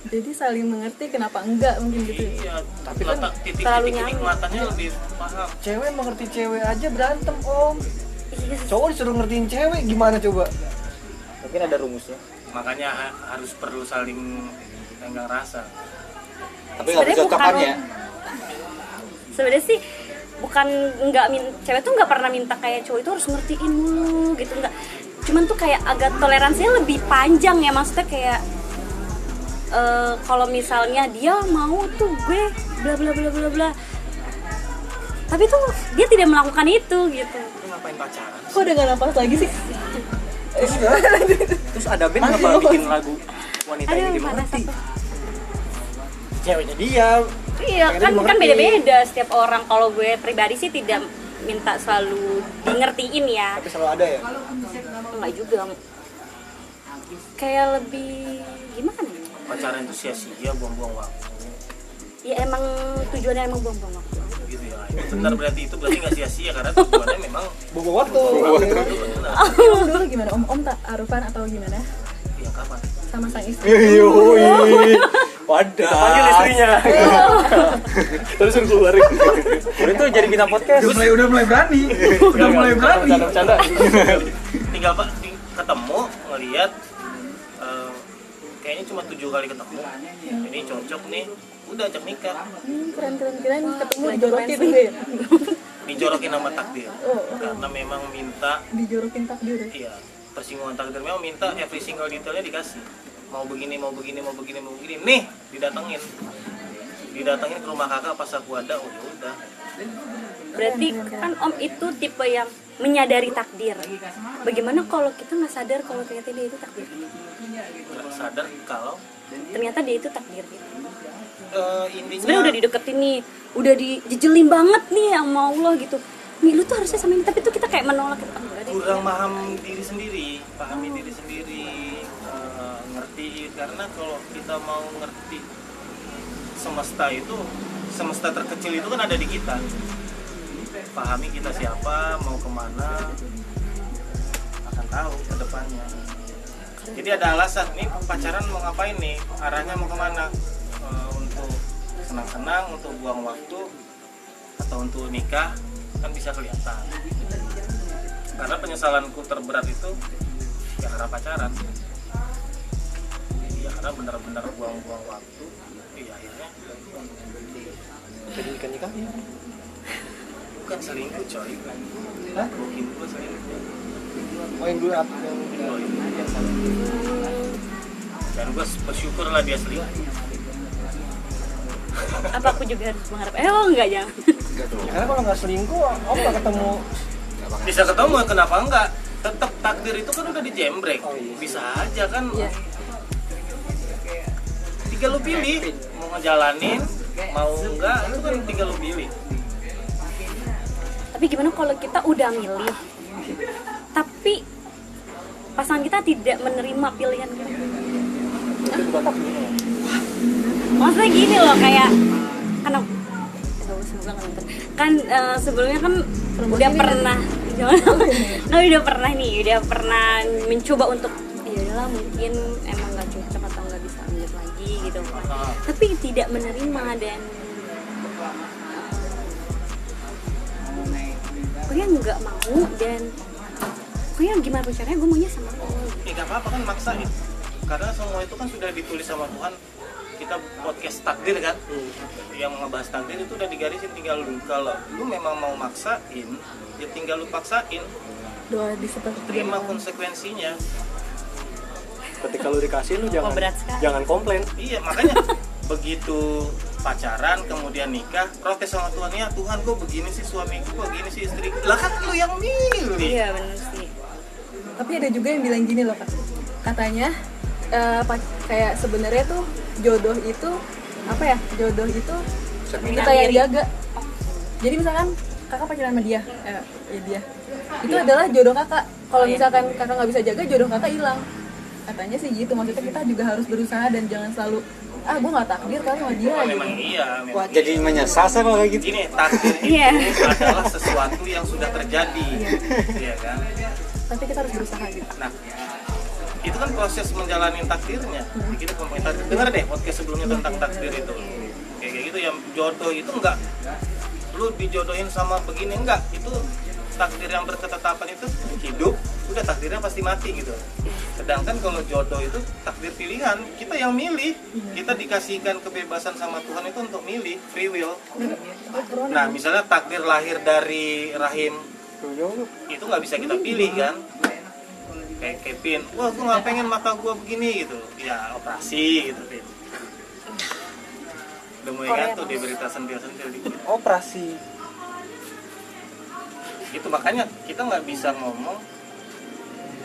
S4: Jadi saling mengerti, kenapa enggak mungkin gitu.
S3: Iya, tapi
S2: terlalu
S3: titik-titik
S2: nyaman.
S3: kenikmatannya lebih paham.
S5: Cewek mengerti cewek aja berantem, Om. Cowok disuruh ngertiin cewek gimana coba?
S6: Mungkin ada rumusnya.
S3: Makanya harus perlu saling tenggang rasa.
S8: Tapi nggak bisa kapannya.
S2: Sebenarnya sih bukan cewek tuh nggak pernah minta kayak cowok itu harus ngertiin mulu gitu, nggak. Cuman tuh kayak agak toleransinya lebih panjang ya, maksudnya kayak kalau misalnya dia mau tuh gue bla bla bla bla bla, tapi tuh dia tidak melakukan itu gitu.
S3: Lu ngapain pacaran?
S4: Kok udah gak nafas lagi sih?
S6: Terus ada band kenapa bikin lagu wanita ini
S2: Aduh,
S6: dimengerti?
S2: mana satu?
S6: Ceweknya dia.
S2: Iya,
S6: pengen
S2: kan
S6: dimengerti.
S2: beda-beda setiap orang. Kalau gue pribadi sih tidak minta selalu dingertiin ya.
S5: Tapi selalu ada ya.
S2: Enggak juga. Kayak lebih gimana ya?
S3: Pacaran itu sia-sia, buang-buang waktu
S2: Ya emang tujuannya emang buang-buang waktu.
S3: gitu ya. Itu benar, berarti itu berarti nggak sia-sia karena tujuannya memang
S5: Bobo waktu.
S3: itu benar.
S4: Om dulu gimana? Om tak Arufan atau gimana?
S3: Ya kapan?
S4: Sama sang istri.
S6: Wadah.
S1: Panggil istrinya. Terus suruh keluarin.
S6: Udah tuh jadi bintang podcast.
S7: Udah mulai berani. Udah mulai berani.
S1: Bercanda.
S3: Tinggal Pak ketemu ngelihat kayaknya cuma 7 kali ketemu. Ini cocok nih, udah ajak nikah.
S4: Keren ketemu dijorokin deh.
S3: Dijorokin sama takdir. Karena memang minta
S4: Dijorokin takdir.
S3: iya, persinggungan takdir memang minta every single detailnya dikasih. Mau begini, nih didatengin ke rumah kakak pas aku ada, oh yaudah.
S2: Berarti kan Om itu tipe yang menyadari takdir. Bagaimana kalau kita nggak sadar kalau ternyata dia itu takdir?
S3: Nggak sadar kalau
S2: Ternyata dia itu takdir gitu.
S3: intinya
S2: Sebenarnya udah dideketin nih, udah dijejelin banget nih sama Allah gitu. Nih lu tuh harusnya sama ini, tapi tuh kita kayak menolak gitu. Enggak deh.
S3: kurang pahami diri sendiri, ngertiin, karena kalau kita mau ngerti semesta terkecil itu kan ada di kita. Pahami kita siapa, mau kemana, akan tahu ke depannya. Jadi ada alasan, nih pacaran mau ngapain nih, arahnya mau kemana, untuk senang-senang, untuk buang waktu, atau untuk nikah, kan bisa kelihatan. Karena penyesalanku terberat itu ya karena pacaran, ya karena benar-benar buang-buang waktu. Iya, akhirnya
S5: Jadi nikah
S3: bukan selingkuh coy, mungkin gue selingkuh.
S5: Oh yang dulu apa?
S3: Oh, iya. Dan gue bersyukur lah dia selingkuh.
S2: Apa aku juga harus mengharap? Enggak jangan.
S5: Karena kalau nggak selingkuh, om nggak ketemu.
S3: Bisa ketemu, kenapa enggak? Tetap takdir itu kan udah dijembrek. Bisa aja kan. Tinggal lu pilih mau ngejalanin, mau enggak, itu kan tinggal lu pilih.
S2: Tapi gimana kalau kita udah milih, tapi pasangan kita tidak menerima pilihan kita? Maksudnya gini loh, kayak sebelumnya kan udah pernah mencoba untuk ya udahlah mungkin emang nggak cocok atau nggak bisa lanjut lagi gitu, tapi tidak menerima dan pokoknya nggak mau, dan pokoknya gimana pun caranya gue maunya sama lo.
S3: Ya gak apa-apa kan, maksain. Karena semua itu kan sudah ditulis sama Tuhan. Kita podcast takdir kan, yang ngebahas takdir itu udah digarisin, tinggal lu. Kalau lu memang mau maksain, ya tinggal lu paksain.
S4: Doa di seperti
S3: Terima konsekuensinya.
S6: Ketika lu dikasih lu jangan
S2: berat sekali.
S6: jangan komplain.
S3: Iya, makanya begitu pacaran kemudian nikah, protes sama Tuhan, ya Tuhan kok begini sih suamiku, kok begini sih istriku. Lah kan lu yang milih.
S2: Iya benar sih.
S4: Tapi ada juga yang bilang gini loh Kak, katanya kayak sebenarnya tuh jodoh itu apa ya, jodoh itu kita yang jaga. Jadi misalkan kakak pacaran sama dia, dia itu adalah jodoh kakak. Kalau misalkan kakak nggak bisa jaga, jodoh kakak hilang. Katanya sih gitu, maksudnya kita juga harus berusaha dan jangan selalu gue nggak takdir kan sama dia.
S3: Memang iya, memang
S8: Wah, jadi menyesal saya kalau kayak gitu.
S3: Gini, takdir
S2: Iya.
S3: itu adalah sesuatu yang sudah terjadi, iya kan?
S4: Tapi kita harus berusaha gitu.
S3: Nah, itu kan proses menjalani takdirnya. Jadi kita ngomongin takdir. Dengar deh podcast sebelumnya tentang takdir itu. Kayak gitu, yang jodoh itu enggak lu dijodohin sama begini, enggak. Itu takdir yang berketetapan itu hidup, udah takdirnya pasti mati gitu. Sedangkan kalau jodoh itu takdir pilihan, kita yang milih. Kita dikasihkan kebebasan sama Tuhan itu untuk milih, free will. Nah, misalnya takdir lahir dari rahim itu nggak bisa kita pilih kan. Kayak Kevin, wah gue nggak pengen mata gue begini gitu, ya operasi gitu Vin. Udah mulai gantung dia berita sentil-sentil dikit.
S5: Operasi.
S3: Itu makanya kita nggak bisa ngomong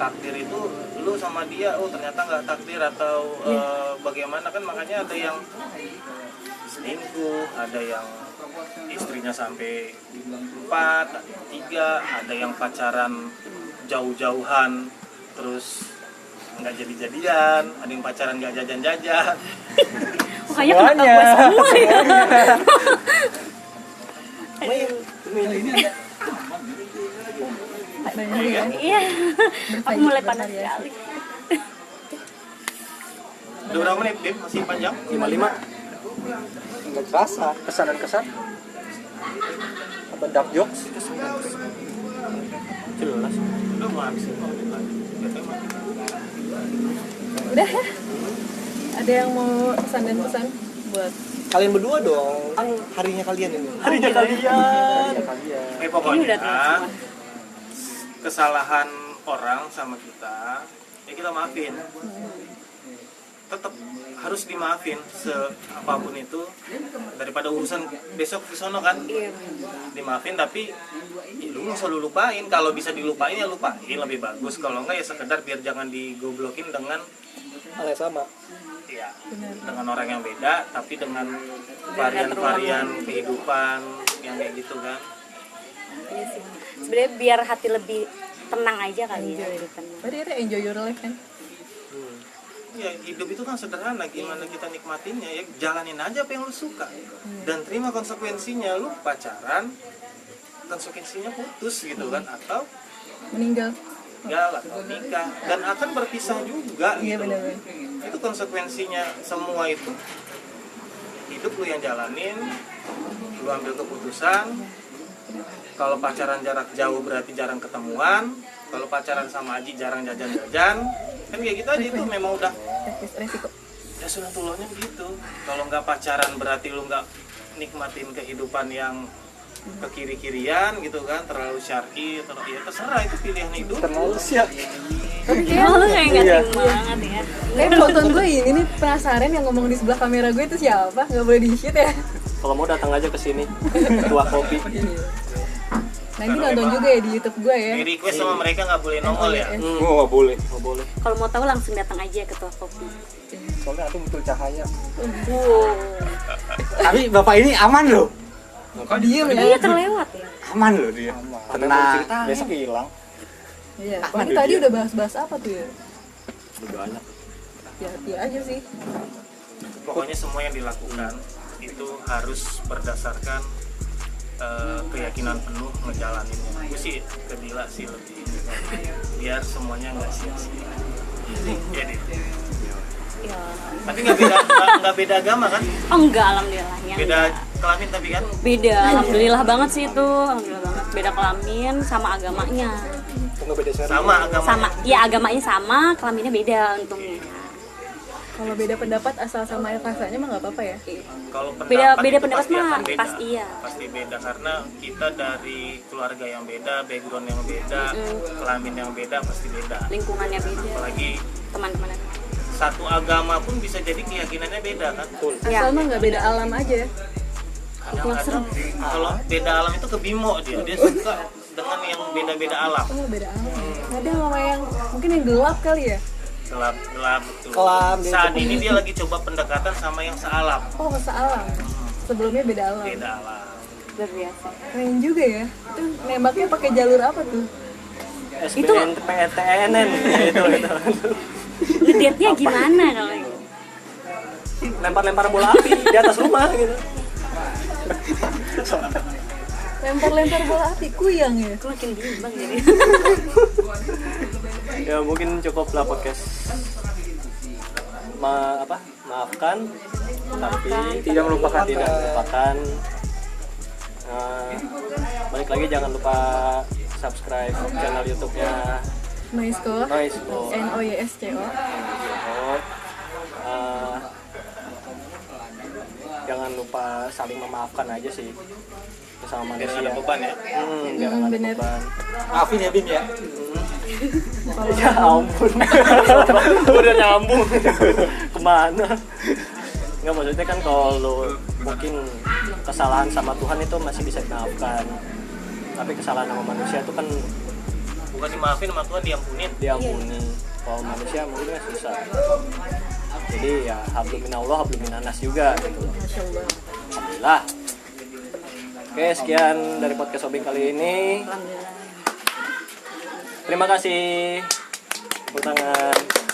S3: takdir itu lu sama dia, oh ternyata nggak takdir atau bagaimana kan, makanya ada yang selingkuh, ada yang istrinya sampai 4, ada 3, ada yang pacaran jauh-jauhan terus nggak jadi-jadian, ada yang pacaran nggak jajan-jajan.
S2: Pokoknya kenapa gue semua ya. Iya, aku mulai panas sekali.
S3: Udah berapa menit, Dim? Masih panjang?
S6: 55
S5: Nggak kerasa.
S6: kesan dan kesan apa dark jokes
S3: Jelas. Udah mau habis 5 menit lagi.
S4: Udah ya. Ada yang mau pesan dan pesan buat
S5: Kalian berdua dong, kan harinya kalian ini.
S1: Harinya kalian.
S3: Pokoknya kesalahan orang sama kita, ya kita maafin. Tetap harus dimaafin seapapun itu, daripada urusan besok di sono kan. Dimaafin, tapi ya lu nggak usah lu lupain. Kalau bisa dilupain ya lupain, lebih bagus. Kalau enggak ya sekedar biar jangan digoblokin dengan
S5: Hal yang sama.
S3: ya, dengan orang yang beda, tapi dengan varian-varian kehidupan yang kayak gitu kan.
S2: Iya sih. Sebenarnya biar hati lebih tenang aja kali ya.
S4: tadi ada enjoy your life kan?
S3: Ya hidup itu kan sederhana, gimana kita nikmatinnya ya, jalanin aja apa yang lu suka dan terima konsekuensinya. Lu pacaran, konsekuensinya putus gitu kan, atau
S4: Meninggal.
S3: atau nikah, dan akan berpisah juga
S4: Iya
S3: gitu.
S4: benar-benar.
S3: Itu konsekuensinya semua itu. Hidup lu yang jalanin, lu ambil keputusan. Kalau pacaran jarak jauh berarti jarang ketemuan. Kalau pacaran sama Aji jarang jajan-jajan. Kan kayak gitu aja, itu memang udah
S4: Resiko.
S3: ya sunatullahnya begitu. Kalau nggak pacaran berarti lu nggak nikmatin kehidupan yang ke kiri-kirian gitu kan, terlalu syar'i, terlalu ya terserah, itu pilihan hidup.
S5: Terlalu siap.
S4: Tapi kayak
S2: Oh, lu kayak nggak terima banget ya.
S4: kayak penonton gue ini nih penasaran yang ngomong di sebelah kamera gue itu siapa? Nggak boleh di-shoot ya?
S1: Kalau mau datang aja ke sini. Ketua kopi.
S4: Nanti nonton juga ya di YouTube gue ya.
S3: Di request sama mereka nggak boleh nongol ya.
S6: oh nggak boleh
S1: Oh, boleh.
S2: Kalau mau tahu langsung datang aja ke Ketua Kopi.
S5: Soalnya aku butuh cahaya.
S2: Wow.
S8: Tapi bapak ini aman loh.
S4: Diem ya.
S2: Iya terlewat ya.
S8: Aman loh dia. Tenang.
S6: besok hilang
S4: Iya. Tapi tadi udah bahas-bahas apa tuh ya?
S1: Banyak.
S4: Ya aja sih.
S3: Pokoknya semua yang dilakukan itu harus berdasarkan keyakinan penuh ngejalaninnya. Gue sih kedila sih lebih biar semuanya nggak sia-sia. Jadi,
S2: Ya.
S3: tapi nggak beda agama kan?
S2: Oh enggak, alhamdulillahnya.
S3: Beda kelamin tapi kan?
S2: Beda, alhamdulillah banget sih itu. Alhamdulillah banget. Beda kelamin sama agamanya.
S5: Nggak beda syariat.
S3: Sama agama.
S2: Sama, ya agamanya sama, kelaminnya beda untungnya.
S4: Kalau beda pendapat asal sama rasanya mah nggak apa-apa ya.
S3: Kalau
S2: Beda
S3: itu
S2: pendapat
S3: pasti
S2: mah
S3: akan beda.
S2: pasti iya.
S3: Pasti beda karena kita dari keluarga yang beda, background yang beda, kelamin yang beda pasti beda.
S2: Lingkungannya beda,
S3: Apalagi
S2: teman-teman.
S3: satu agama pun bisa jadi keyakinannya beda kan?
S2: Ya.
S4: Asal mah nggak beda alam aja ya.
S3: Kadang-kadang kalau beda alam itu ke Bimo dia suka dengan yang beda-beda alam.
S4: Oh beda alam. Ada sama yang mungkin yang gelap kali ya.
S3: Gelap betul.
S5: Kelam, dia
S3: Saat ini dia lagi coba pendekatan sama yang sealam.
S4: Oh sealam. Sebelumnya beda alam.
S3: Beda alam.
S2: Luar biasa.
S4: Keren juga ya. Itu nembaknya pakai jalur apa tuh?
S1: SBN PTNN itu.
S2: Ngediatnya gimana kalau itu?
S1: Lempar-lempar bola api di atas rumah gitu.
S4: Lempar-lempar bola api kuyang ya.
S2: Aku makin bimbang jadi.
S1: Ya mungkin cukuplah podcast. Maafkan tapi
S6: tidak melupakan
S1: balik lagi jangan lupa subscribe channel YouTube-nya
S4: Noisco.
S1: Noisco.
S4: NOYSCO.
S1: Jangan lupa saling memaafkan aja sih sama
S3: Biar
S1: manusia.
S3: nggak ada beban ya.
S1: Biar nggak ada
S4: bener.
S1: beban.
S8: Maafin ya Bim ya.
S1: Ya ampun. Udah nyambung. Kemana? Nggak, maksudnya kan kalau mungkin kesalahan sama Tuhan itu masih bisa dimaafkan. Tapi kesalahan sama manusia itu kan
S3: bukan dimaafin sama Tuhan, diampunin.
S1: diampuni. Kalau manusia mungkin kan susah. Jadi ya hablum minallah hablum minanas juga gitu. Alhamdulillah. Oke, sekian dari podcast Obing kali ini. Terima kasih. Tepuk tangan.